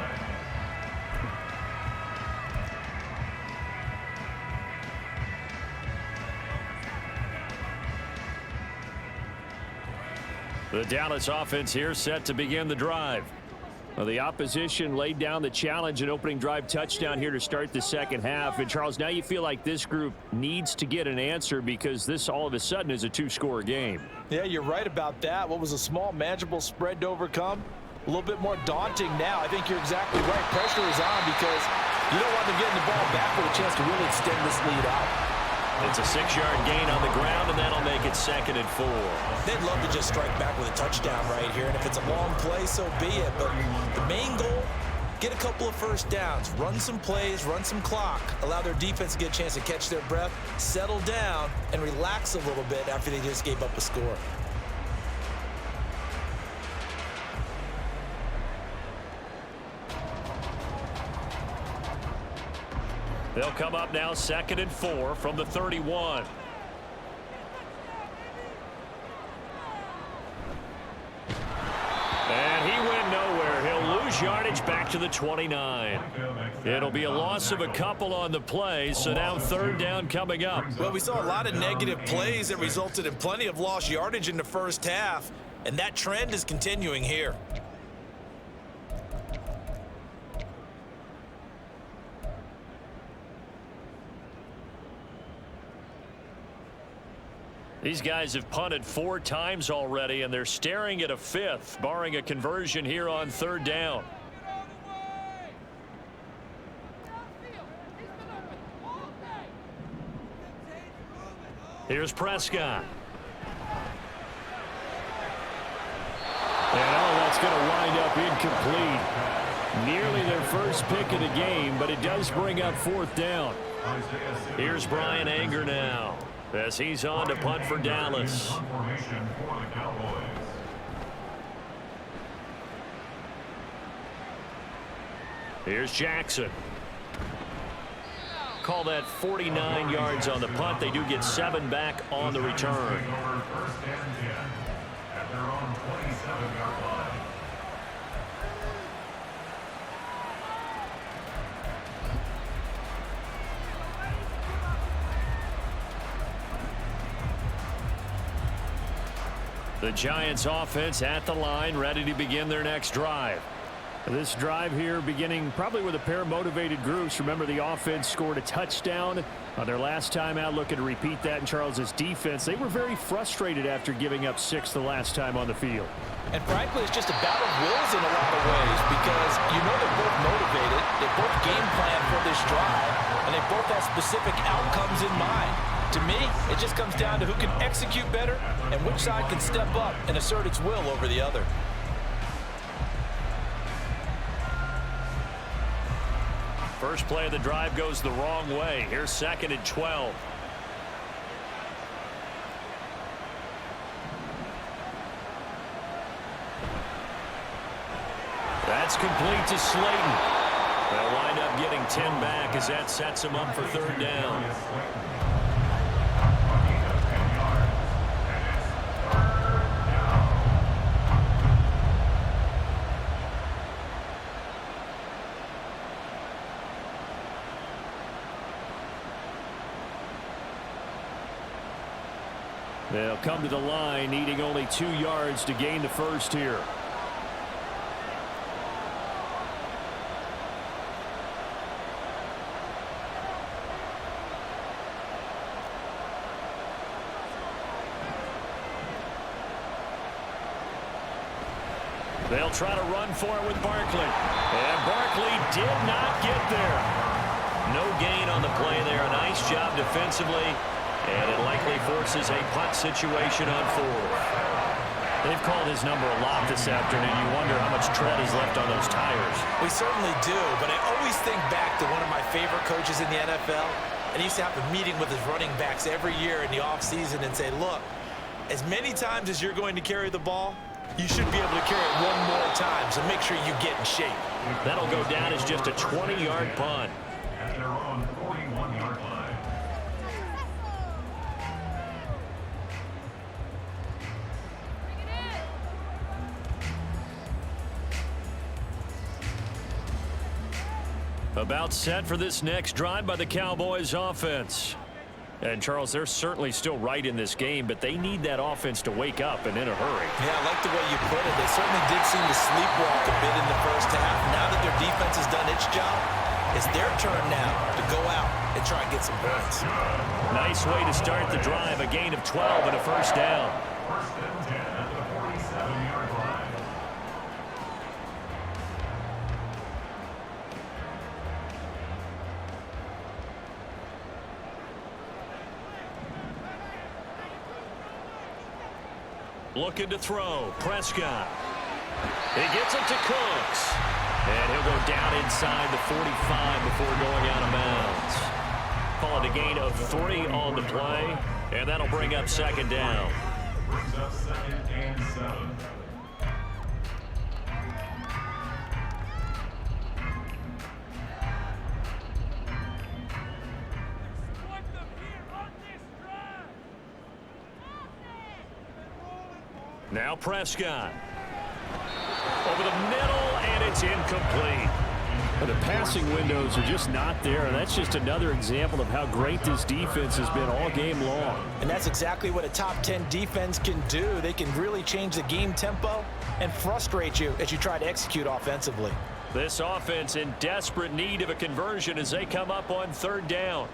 The Dallas offense here set to begin the drive. Well, the opposition laid down the challenge and opening drive touchdown here to start the second half. And, Charles, now you feel like this group needs to get an answer, because this all of a sudden is a 2-score game. Yeah, you're right about that. What was a small, manageable spread to overcome? A little bit more daunting now. I think you're exactly right. Pressure is on, because you don't want them getting the ball back with a chance to really extend this lead out. It's a 6-yard gain on the ground, and that'll make it 2nd and 4. They'd love to just strike back with a touchdown right here, and if it's a long play, so be it. But the main goal, get a couple of first downs, run some plays, run some clock, allow their defense to get a chance to catch their breath, settle down, and relax a little bit after they just gave up a score. They'll come up now 2nd and 4 from the 31. And he went nowhere. He'll lose yardage back to the 29. It'll be a loss of a couple on the play, so now 3rd down coming up. Well, we saw a lot of negative plays that resulted in plenty of lost yardage in the first half, and that trend is continuing here. These guys have punted 4 times already, and they're staring at a 5th, barring a conversion here on 3rd down. Here's Prescott. And That's going to wind up incomplete. Nearly their first pick of the game, but it does bring up fourth down. Here's Brian Anger now as he's on to punt for Dallas. Here's Jackson. Call that 49 yards on the punt. They do get 7 back on the return. The Giants offense at the line, ready to begin their next drive. This drive here beginning probably with a pair of motivated groups. Remember, the offense scored a touchdown on their last time out, looking to repeat that in Charles's defense. They were very frustrated after giving up 6 the last time on the field. And frankly, it's just a battle of wills in a lot of ways because you know they're both motivated, they both game plan for this drive, and they both have specific outcomes in mind. To me, it just comes down to who can execute better and which side can step up and assert its will over the other. First play of the drive goes the wrong way. Here's 2nd and 12. That's complete to Slayton. They'll wind up getting 10 back as that sets him up for 3rd down. They'll come to the line needing only 2 yards to gain the first here. They'll try to run for it with Barkley. And Barkley did not get there. No gain on the play there. A nice job defensively. And it likely forces a punt situation on 4th. They've called his number a lot this afternoon. You wonder how much tread is left on those tires. We certainly do, but I always think back to one of my favorite coaches in the NFL. And he used to have a meeting with his running backs every year in the offseason and say, look, as many times as you're going to carry the ball, you should be able to carry it one more time, so make sure you get in shape. That'll go down as just a 20-yard punt. At their own 41-yard line. About set for this next drive by the Cowboys offense. And, Charles, they're certainly still right in this game, but they need that offense to wake up and in a hurry. Yeah, I like the way you put it. They certainly did seem to sleepwalk a bit in the first half. Now that their defense has done its job, it's their turn now to go out and try and get some points. Nice way to start the drive. A gain of 12 and a first down. 1st and 10 at the 47-yard line. Looking to throw. Prescott. He gets it to Cooks. And he'll go down inside the 45 before going out of bounds. Call it a gain of 3 on the play. And that'll bring up 2nd down. Brings up 2nd and 7. Now Prescott. Over the middle, and it's incomplete. But the passing windows are just not there. And that's just another example of how great this defense has been all game long. And that's exactly what a top 10 defense can do. They can really change the game tempo and frustrate you as you try to execute offensively. This offense in desperate need of a conversion as they come up on 3rd down.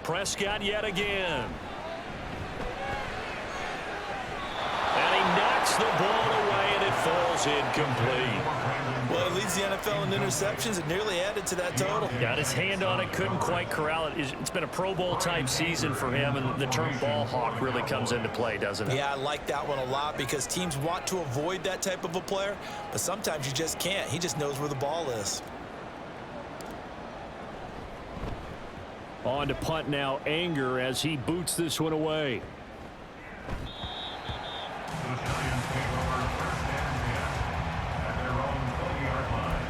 Prescott yet again. And he knocks the ball away, and it falls incomplete. Well, he leads the NFL in interceptions and nearly added to that total. Got his hand on it, couldn't quite corral it. It's been a Pro Bowl type season for him, and the term ball hawk really comes into play, doesn't it? Yeah, I like that one a lot because teams want to avoid that type of a player, but sometimes you just can't. He just knows where the ball is. On to punt now, Anger, as he boots this one away. The Giants take over first and 10 at their own 20-yard line.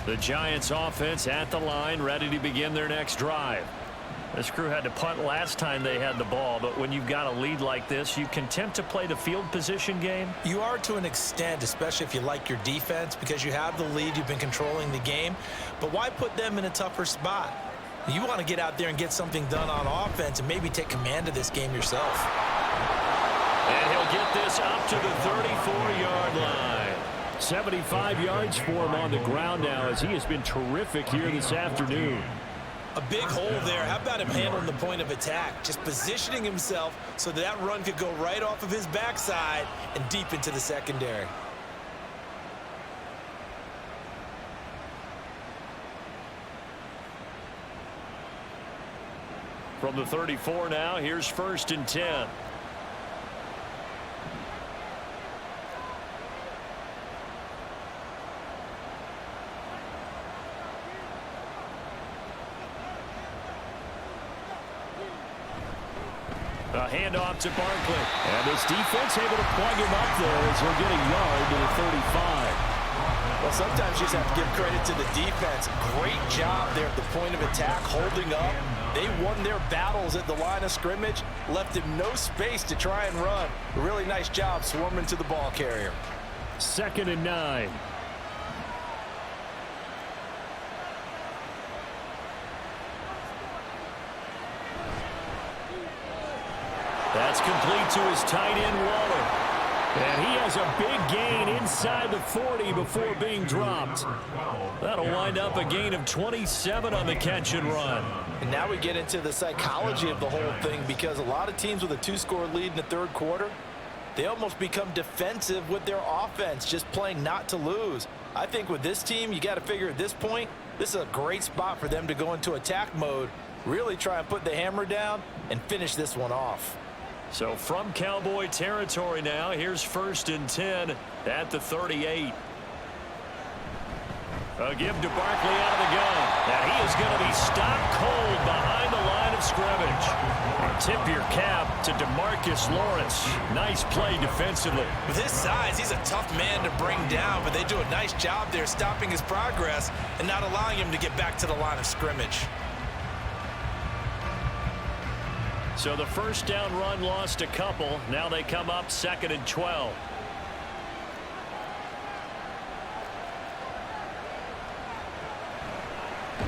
The Giants offense at the line, ready to begin their next drive. This crew had to punt last time they had the ball, but when you've got a lead like this, you can tempt to play the field position game. You are to an extent, especially if you like your defense, because you have the lead, you've been controlling the game. But why put them in a tougher spot? You want to get out there and get something done on offense and maybe take command of this game yourself. And he'll get this up to the 34-yard line. 75 yards for him on the ground now, as he has been terrific here this afternoon. A big hole there. How about him handling the point of attack? Just positioning himself so that run could go right off of his backside and deep into the secondary. From the 34 now, here's first and 10. A handoff to Barkley. And this defense able to plug him up there as he'll get a yard to the 35. Well, sometimes you just have to give credit to the defense. Great job there at the point of attack, holding up. They won their battles at the line of scrimmage, left him no space to try and run. A really nice job swarming to the ball carrier. 2nd and 9. That's complete to his tight end, Waller. And he has a big gain inside the 40 before being dropped. That'll wind up a gain of 27 on the catch and run. And now we get into the psychology of the whole thing, because a lot of teams with a 2-score lead in the third quarter, they almost become defensive with their offense, just playing not to lose. I think with this team, you got to figure at this point, this is a great spot for them to go into attack mode, really try and put the hammer down and finish this one off. So from Cowboy territory now, here's first and 10 at the 38. A give to Barkley out of the gun. Now he is going to be stopped cold behind the line of scrimmage. And tip your cap to DeMarcus Lawrence. Nice play defensively. With his size, he's a tough man to bring down, but they do a nice job there stopping his progress and not allowing him to get back to the line of scrimmage. So the first down run lost a couple. Now they come up 2nd and 12.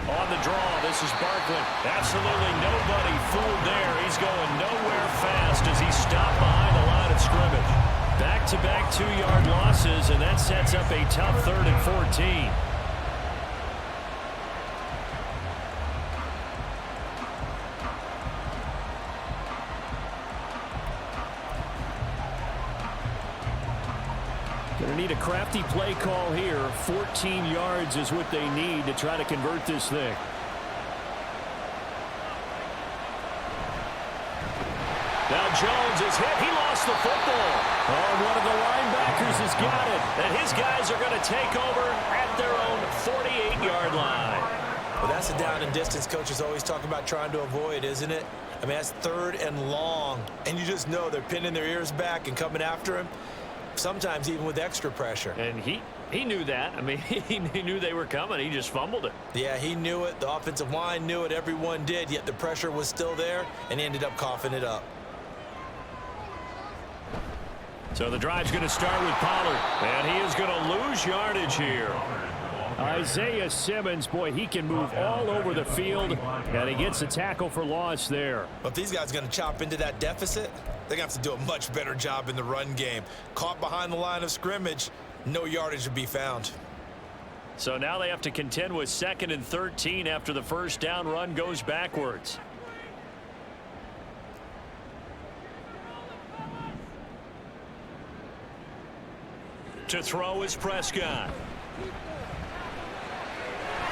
On the draw, this is Barkley. Absolutely nobody fooled there. He's going nowhere fast as he's stopped behind the line of scrimmage. Back-to-back 2-yard losses, and that sets up a tough 3rd and 14. Going to need a crafty play call here. 14 yards is what they need to try to convert this thing. Now Jones is hit. He lost the football. Oh, one of the linebackers has got it. And his guys are going to take over at their own 48-yard line. Well, that's a down and distance coaches always talk about trying to avoid, isn't it? I mean, that's 3rd and long, and you just know they're pinning their ears back and coming after him. Sometimes even with extra pressure. And he knew that. I mean, he knew they were coming. He just fumbled it. Yeah, he knew it. The offensive line knew it. Everyone did, yet the pressure was still there, and he ended up coughing it up. So the drive's going to start with Pollard, and he is going to lose yardage here. Isaiah Simmons, boy, he can move all over the field, and he gets a tackle for loss there. But if these guys are going to chop into that deficit, they're going to have to do a much better job in the run game. Caught behind the line of scrimmage, no yardage to be found. So now they have to contend with 2nd and 13 after the first down run goes backwards. To throw is Prescott.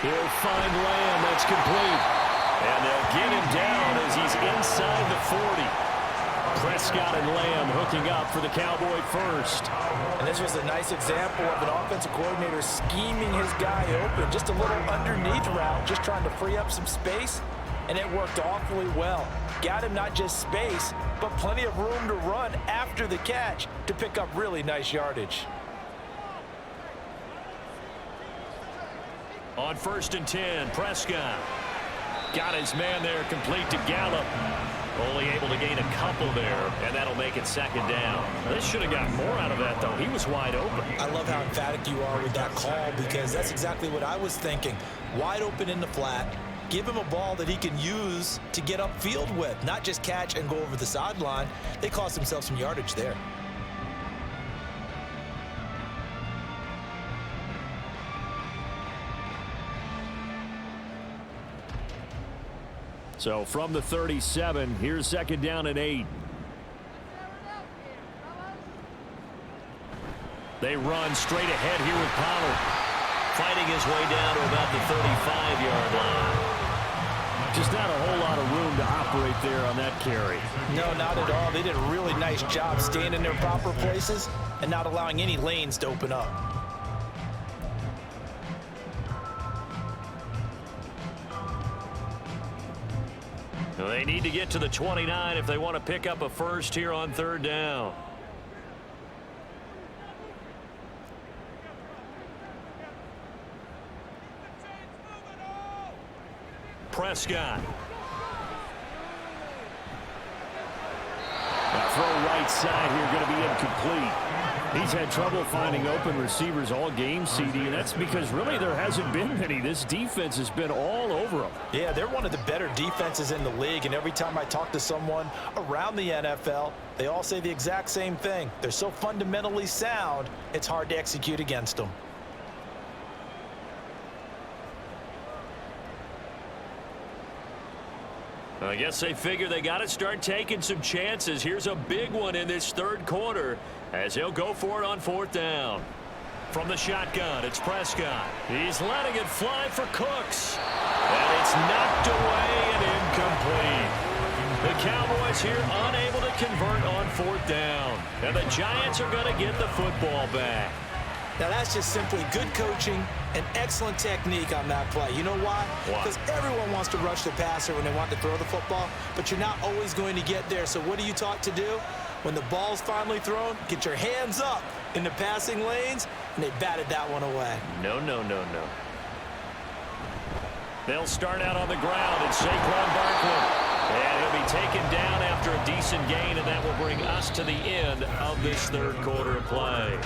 He'll find Lamb. That's complete. And they'll get him down as he's inside the 40. Prescott and Lamb hooking up for the Cowboy first. And this was a nice example of an offensive coordinator scheming his guy open. Just a little underneath route, just trying to free up some space, and it worked awfully well. Got him not just space, but plenty of room to run after the catch to pick up really nice yardage. On 1st and 10, Prescott got his man there, complete to Gallup. Only able to gain a couple there, and that'll make it 2nd down. This should have got more out of that, though. He was wide open. I love how emphatic you are with that call, because that's exactly what I was thinking. Wide open in the flat. Give him a ball that he can use to get upfield with, not just catch and go over the sideline. They cost themselves some yardage there. So from the 37, here's 2nd down and 8. They run straight ahead here with Pollard, fighting his way down to about the 35-yard line. Just not a whole lot of room to operate there on that carry. No, not at all. They did a really nice job staying in their proper places and not allowing any lanes to open up. They need to get to the 29 if they want to pick up a first here on 3rd down. Prescott. That throw right side here going to be incomplete. He's had trouble finding open receivers all game, CD, and that's because really there hasn't been many. This defense has been all over them. Yeah, they're one of the better defenses in the league, and every time I talk to someone around the NFL, they all say the exact same thing. They're so fundamentally sound, it's hard to execute against them. I guess they figure they got to start taking some chances. Here's a big one in this 3rd quarter as he'll go for it on 4th down. From the shotgun, it's Prescott. He's letting it fly for Cooks. And it's knocked away and incomplete. The Cowboys here unable to convert on 4th down. And the Giants are going to get the football back. Now, that's just simply good coaching and excellent technique on that play. You know why? Because everyone wants to rush the passer when they want to throw the football, but you're not always going to get there. So what are you taught to do? When the ball's finally thrown, get your hands up in the passing lanes, and they batted that one away. No, no, no, no. They'll start out on the ground, and Saquon Barkley. And he'll be taken down after a decent gain, and that will bring us to the end of this 3rd quarter of play.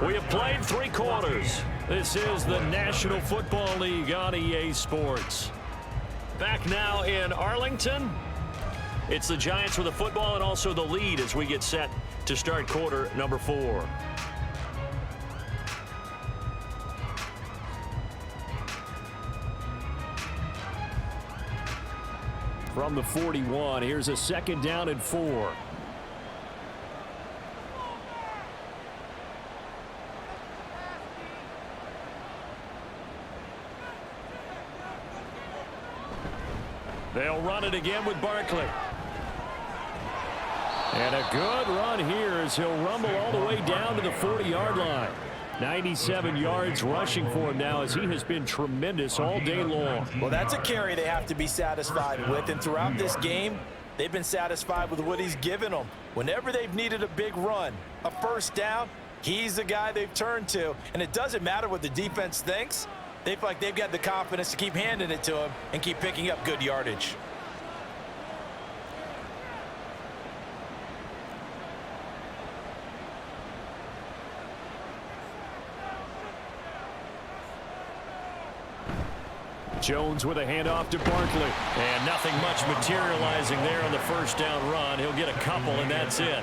We have played 3 quarters. This is the National Football League on EA Sports. Back now in Arlington. It's the Giants with the football and also the lead as we get set to start quarter number 4. From the 41, here's a 2nd down and 4. They'll run it again with Barkley. And a good run here as he'll rumble all the way down to the 40-yard line. 97 yards rushing for him now as he has been tremendous all day long. Well, that's a carry they have to be satisfied with, and throughout this game, they've been satisfied with what he's given them. Whenever they've needed a big run, a 1st down, he's the guy they've turned to, and it doesn't matter what the defense thinks. They feel like they've got the confidence to keep handing it to him and keep picking up good yardage. Jones with a handoff to Barkley. And nothing much materializing there on the 1st down run. He'll get a couple, and that's it.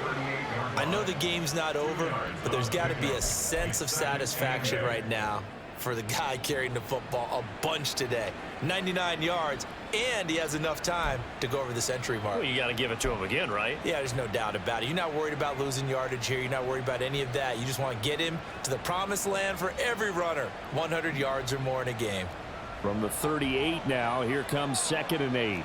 I know the game's not over, but there's got to be a sense of satisfaction right now. for the guy carrying the football a bunch today. 99 yards, and he has enough time to go over the century mark. Well, you got to give it to him again, right? Yeah, there's no doubt about it. You're not worried about losing yardage here. You're not worried about any of that. You just want to get him to the promised land for every runner. 100 yards or more in a game. From the 38 now, here comes 2nd and 8.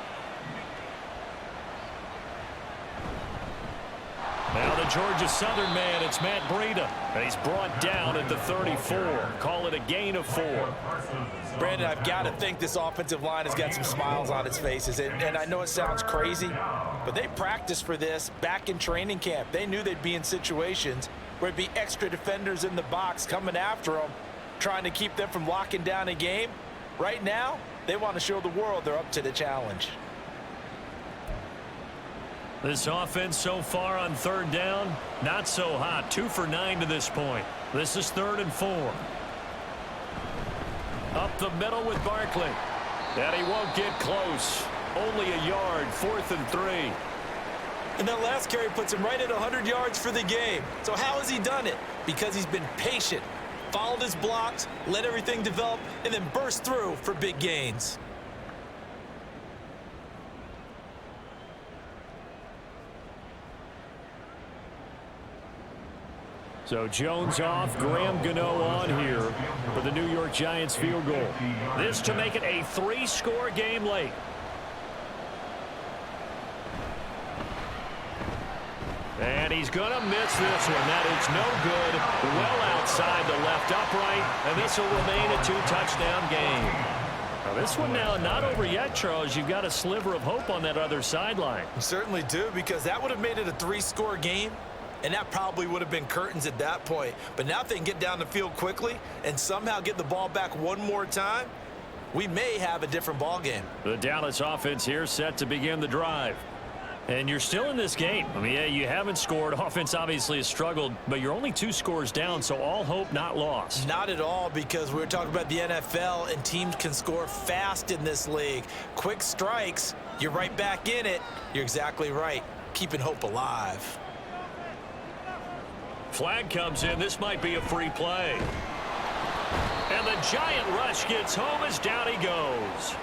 Now the Georgia Southern man, it's Matt Breida. And he's brought down at the 34. Call it a gain of 4. Brandon, I've got to think this offensive line has got some smiles on its faces. And I know it sounds crazy, but they practiced for this back in training camp. They knew they'd be in situations where it'd be extra defenders in the box coming after them, trying to keep them from locking down a game. Right now, they want to show the world they're up to the challenge. This offense so far on 3rd down, not so hot. 2 for 9 to this point. This is 3rd and 4. Up the middle with Barkley. And he won't get close. Only a yard, 4th and 3. And that last carry puts him right at 100 yards for the game. So how has he done it? Because he's been patient, followed his blocks, let everything develop, and then burst through for big gains. So Jones off, Graham Gano on here for the New York Giants field goal. This to make it a 3-score game late. And he's going to miss this one. That is no good. Well outside the left upright. And this will remain a 2-touchdown game. Now this one now not over yet, Charles. You've got a sliver of hope on that other sideline. You certainly do, because that would have made it a 3-score game. And that probably would have been curtains at that point. But now if they can get down the field quickly and somehow get the ball back one more time, we may have a different ball game. The Dallas offense here set to begin the drive. And you're still in this game. I mean, yeah, you haven't scored. Offense obviously has struggled, but you're only 2 scores down, so all hope not lost. Not at all, because we were talking about the NFL, and teams can score fast in this league. Quick strikes, you're right back in it. You're exactly right. Keeping hope alive. Flag comes in. This might be a free play. And the giant rush gets home as down he goes.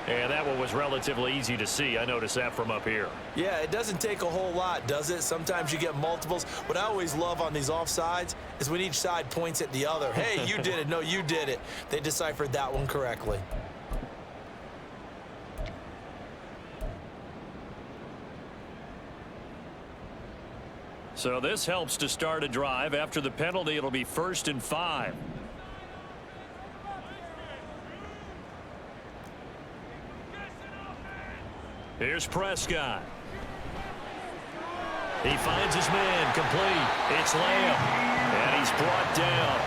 And that one was relatively easy to see. I noticed that from up here. Yeah, it doesn't take a whole lot, does it? Sometimes you get multiples. What I always love on these offsides is when each side points at the other. Hey, you did it. No, you did it. They deciphered that one correctly. So this helps to start a drive. After the penalty, it'll be 1st and 5. Here's Prescott. He finds his man, complete. It's Lamb, and he's brought down.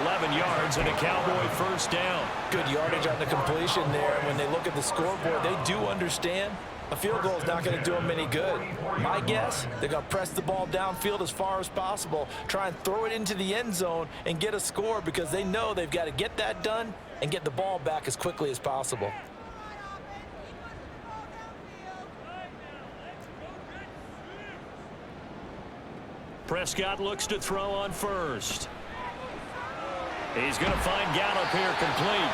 11 yards and a Cowboy 1st down. Good yardage on the completion there. And when they look at the scoreboard, they do understand a field goal is not going to do them any good. My guess, they're going to press the ball downfield as far as possible, try and throw it into the end zone and get a score, because they know they've got to get that done and get the ball back as quickly as possible. Prescott looks to throw on 1st. He's going to find Gallup here, complete.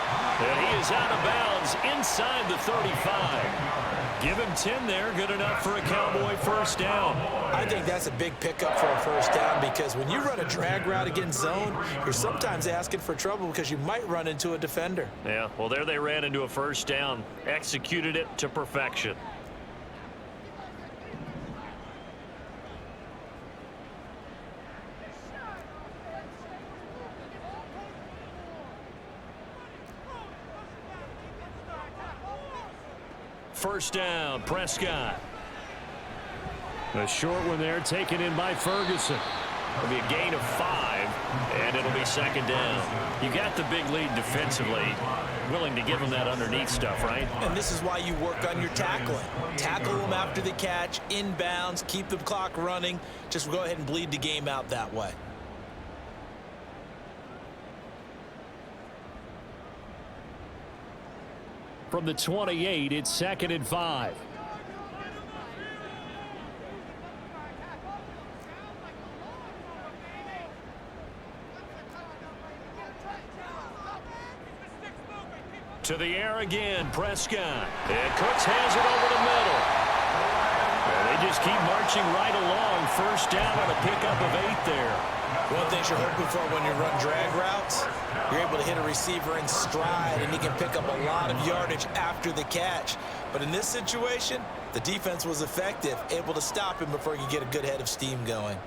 And he is out of bounds inside the 35. Give him 10 there, good enough for a Cowboy 1st down. I think that's a big pickup for a 1st down, because when you run a drag route against zone, you're sometimes asking for trouble because you might run into a defender. Yeah, well, there they ran into a 1st down, executed it to perfection. First down, Prescott. A short one there, taken in by Ferguson. It'll be a gain of 5, and it'll be 2nd down. You got the big lead defensively, willing to give them that underneath stuff, right? And this is why you work on your tackling. Tackle them after the catch, inbounds, keep the clock running. Just go ahead and bleed the game out that way. From the 28, it's 2nd and 5. To the air again, Prescott. And Cooks has it over the middle. And they just keep marching right along. First down on a pickup of 8 there. One thing you're hoping for when you run drag routes, you're able to hit a receiver in stride, and he can pick up a lot of yardage after the catch. But in this situation, the defense was effective, able to stop him before he could get a good head of steam going.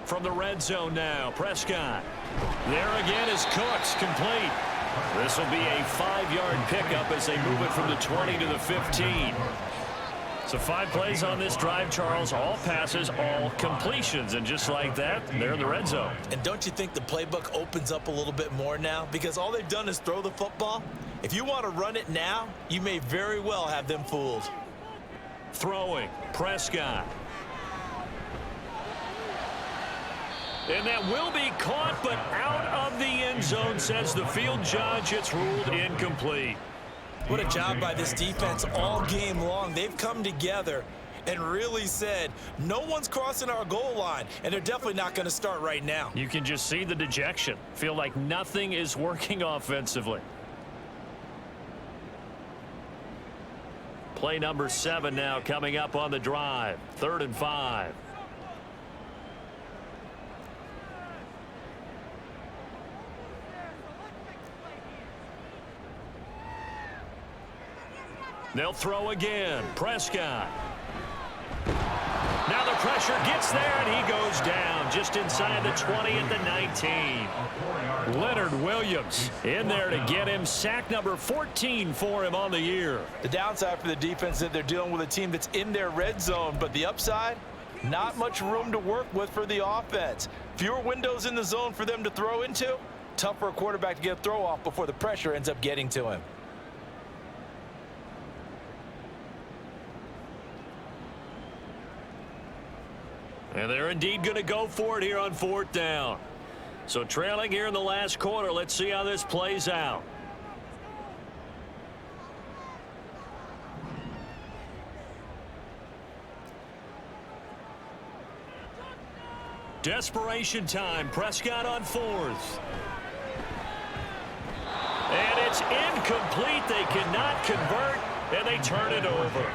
From the red zone now, Prescott. There again is Cooks, complete. This will be a 5-yard pickup as they move it from the 20 to the 15. So 5 plays on this drive, Charles. All passes, all completions. And just like that, they're in the red zone. And don't you think the playbook opens up a little bit more now? Because all they've done is throw the football. If you want to run it now, you may very well have them fooled. Throwing, Prescott. And that will be caught, but out of the end zone, says the field judge. It's ruled incomplete. What a job by this defense all game long. They've come together and really said, no one's crossing our goal line, and they're definitely not going to start right now. You can just see the dejection. Feel like nothing is working offensively. Play number 7 now coming up on the drive. 3rd and 5. They'll throw again. Prescott. Now the pressure gets there, and he goes down just inside the 20 at the 19. Leonard Williams in there to get him. Sack number 14 for him on the year. The downside for the defense is that they're dealing with a team that's in their red zone, but the upside, not much room to work with for the offense. Fewer windows in the zone for them to throw into. Tough for a quarterback to get a throw off before the pressure ends up getting to him. And they're indeed going to go for it here on 4th down. So trailing here in the last quarter. Let's see how this plays out. Desperation time. Prescott on 4th. And it's incomplete. They cannot convert, and they turn it over.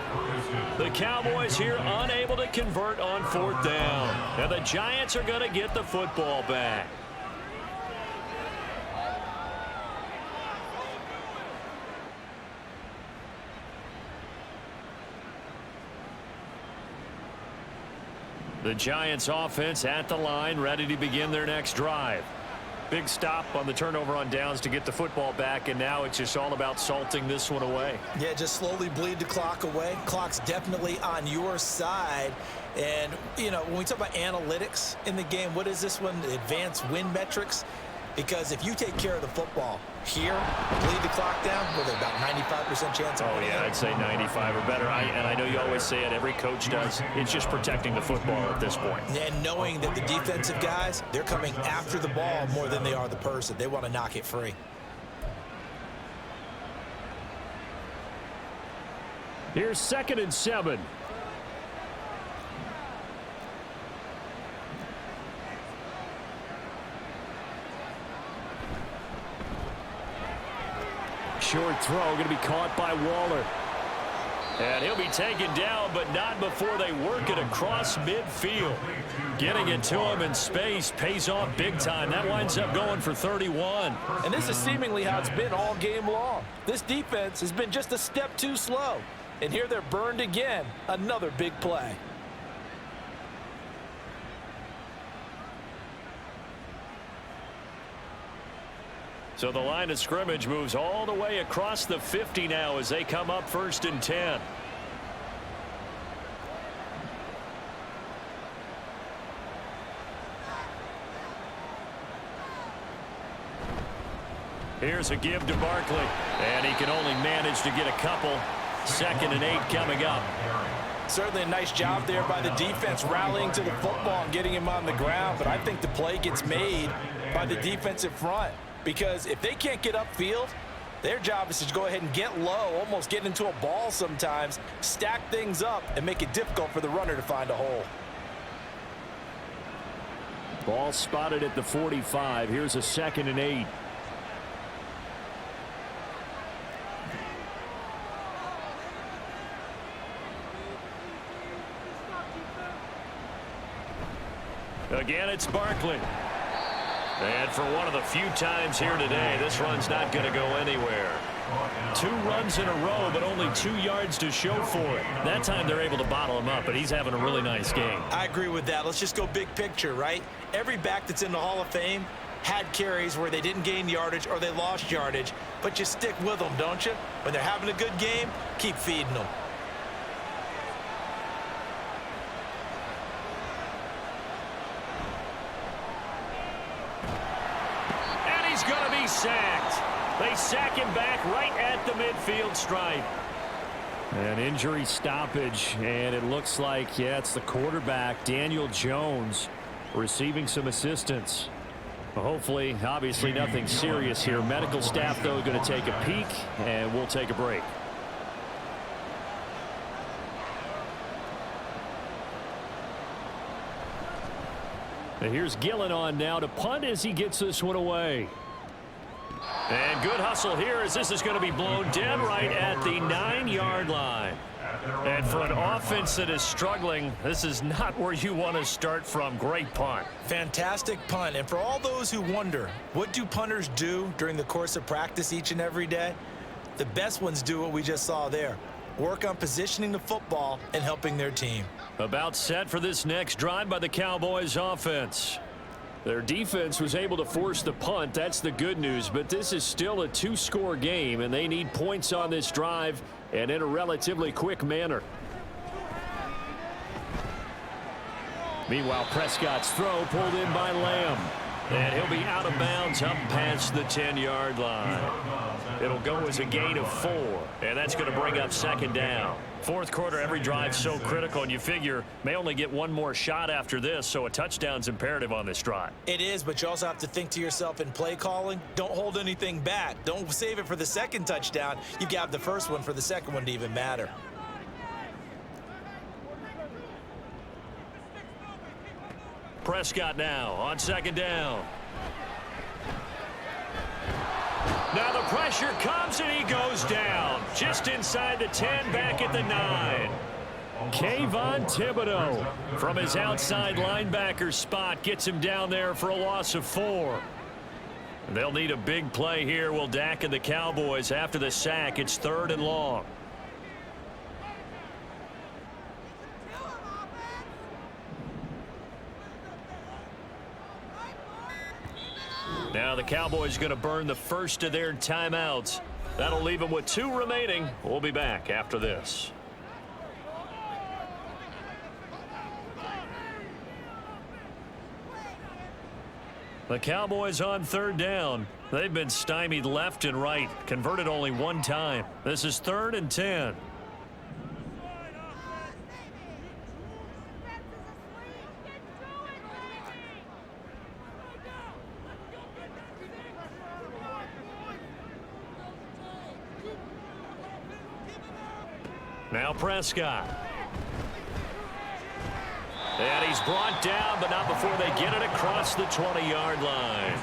The Cowboys here unable to convert on 4th down. And the Giants are going to get the football back. The Giants offense at the line, ready to begin their next drive. Big stop on the turnover on downs to get the football back, and now it's just all about salting this one away. Yeah, just slowly bleed the clock away. Clock's definitely on your side. And, you know, when we talk about analytics in the game, what is this one? Advanced win metrics? Because if you take care of the football here, bleed the clock down, with about 95% chance of winning. Yeah, I'd say 95 or better. And I know you always say it, every coach does. It's just protecting the football at this point. And knowing that the defensive guys, they're coming after the ball more than they are the person. They want to knock it free. Here's 2nd and 7. Short throw going to be caught by Waller. And he'll be taken down, but not before they work it across midfield. Getting it to him in space pays off big time. That winds up going for 31. And this is seemingly how it's been all game long. This defense has been just a step too slow. And here they're burned again. Another big play. So the line of scrimmage moves all the way across the 50 now as they come up 1st and 10. Here's a give to Barkley, and he can only manage to get a couple. 2nd and 8 coming up. Certainly a nice job there by the defense rallying to the football and getting him on the ground, but I think the play gets made by the defensive front. Because if they can't get upfield, Their job is to go ahead and get low, almost get into a ball sometimes, stack things up, and make it difficult for the runner to find a hole. Ball spotted at the 45. Here's a 2nd and 8. Again, it's Barkley. And for one of the few times here today, this run's not going to go anywhere. 2 runs in a row, but only 2 yards to show for it. That time they're able to bottle him up, but he's having a really nice game. I agree with that. Let's just go big picture, right? Every back that's in the Hall of Fame had carries where they didn't gain yardage or they lost yardage, but you stick with them, don't you? When they're having a good game, keep feeding them. He's going to be sacked. They sack him back right at the midfield stripe. An injury stoppage, and it looks like, yeah, it's the quarterback, Daniel Jones, receiving some assistance. Hopefully, obviously nothing serious here. Medical staff, though, going to take a peek, and we'll take a break. And here's Gillen on now to punt as he gets this one away. And good hustle here as this is going to be blown dead right at the 9-yard line. And for an offense that is struggling, this is not where you want to start from. Great punt. Fantastic punt. And for all those who wonder, what do punters do during the course of practice each and every day? The best ones do what we just saw there. Work on positioning the football and helping their team. About set for this next drive by the Cowboys offense. Their defense was able to force the punt. That's the good news. But this is still a 2-score game, and they need points on this drive and in a relatively quick manner. Meanwhile, Prescott's throw pulled in by Lamb. And he'll be out of bounds up past the 10-yard line. It'll go as a gain of 4, and that's going to bring up 2nd down. Fourth quarter, every drive's so critical, and you figure may only get one more shot after this, so a touchdown's imperative on this drive. It is, but you also have to think to yourself in play calling, don't hold anything back. Don't save it for the second touchdown. You've got the first one for the second one to even matter. Prescott now on 2nd down. Now the pressure comes and he goes down. Just inside the 10, back at the 9. Kayvon Thibodeau from his outside linebacker spot gets him down there for a loss of 4. They'll need a big play here. Will Dak and the Cowboys after the sack. It's 3rd and long. Now the Cowboys going to burn the first of their timeouts. That'll leave them with 2 remaining. We'll be back after this. The Cowboys on 3rd down. They've been stymied left and right. Converted only 1 time. This is 3rd and 10. Now Prescott. And he's brought down, but not before they get it across the 20-yard line.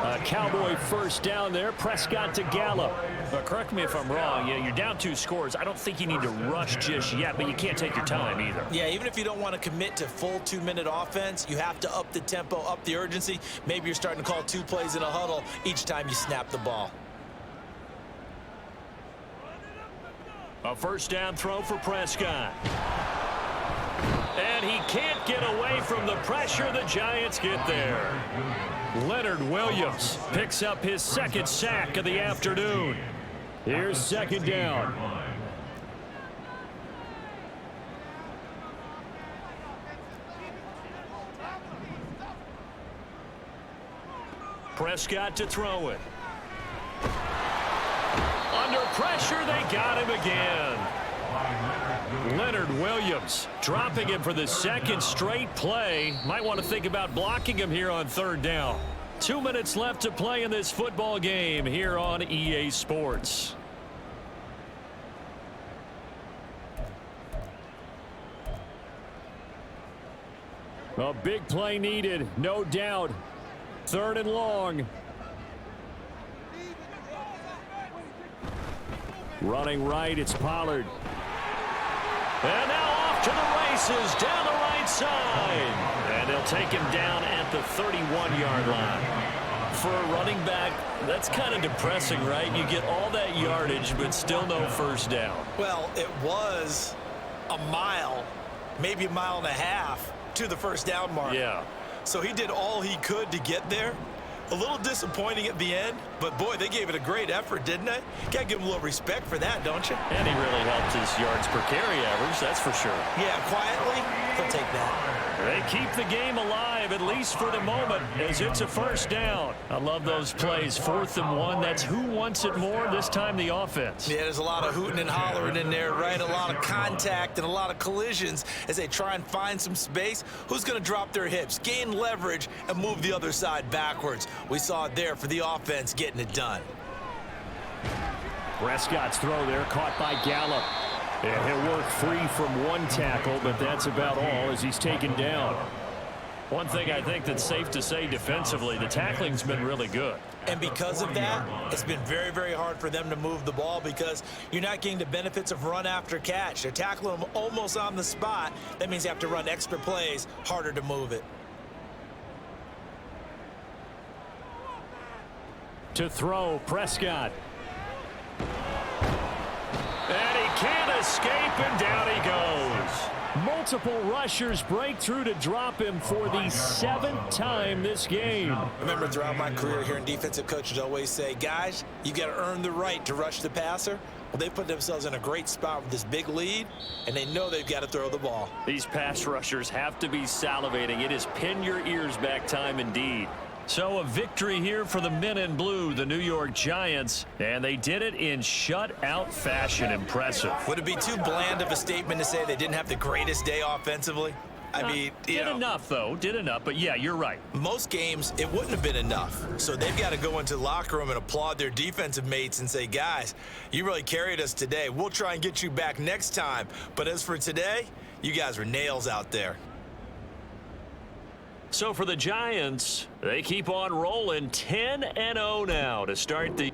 A Cowboy first down there. Prescott to Gallup. Correct me if I'm wrong. Yeah, you're down 2 scores. I don't think you need to rush just yet, but you can't take your time either. Yeah, even if you don't want to commit to full 2-minute offense, you have to up the tempo, up the urgency. Maybe you're starting to call 2 plays in a huddle each time you snap the ball. A first down throw for Prescott. And he can't get away from the pressure. The Giants get there. Leonard Williams picks up his 2nd sack of the afternoon. Here's 2nd down. Prescott to throw it. Under pressure, they got him again. Leonard Williams dropping him for the 2nd straight play. Might want to think about blocking him here on 3rd down. 2 minutes left to play in this football game here on EA Sports. A big play needed, no doubt. 3rd and long. Running right, it's Pollard. And now off to the races down the right side. And they'll take him down at the 31-yard line. For a running back, that's kind of depressing, right? You get all that yardage, but still no first down. Well, it was a mile, maybe a mile and a half to the first down mark. Yeah. So he did all he could to get there. A little disappointing at the end, but boy, they gave it a great effort, didn't they? Got to give him a little respect for that, don't you? And he really helped his yards per carry average, that's for sure. Yeah, quietly, he'll take that. They keep the game alive, at least for the moment, as it's a first down. I love those plays. 4th and 1. That's who wants it more, this time the offense. Yeah, there's a lot of hooting and hollering in there, right? A lot of contact and a lot of collisions as they try and find some space. Who's going to drop their hips, gain leverage, and move the other side backwards? We saw it there for the offense getting it done. Prescott's throw there, caught by Gallup. And he'll work free from one tackle, but that's about all as he's taken down. One thing I think that's safe to say defensively, the tackling's been really good. And because of that, it's been very, very hard for them to move the ball because you're not getting the benefits of run after catch. They're tackling them almost on the spot. That means you have to run extra plays, harder to move it. To throw, Prescott. And he can't escape, and down he goes. Multiple rushers break through to drop him for the 7th time this game. Remember, throughout my career here in defensive coaches always say, guys, you got to earn the right to rush the passer. Well, they put themselves in a great spot with this big lead, and they know they've got to throw the ball. These pass rushers have to be salivating. It is pin your ears back time indeed. So a victory here for the men in blue, the New York Giants, and they did it in shutout fashion. Impressive. Would it be too bland of a statement to say they didn't have the greatest day offensively? I mean, did enough, though. Did enough. But, yeah, you're right. Most games, it wouldn't have been enough. So they've got to go into the locker room and applaud their defensive mates and say, guys, you really carried us today. We'll try and get you back next time. But as for today, you guys were nails out there. So for the Giants, they keep on rolling 10-0 now to start the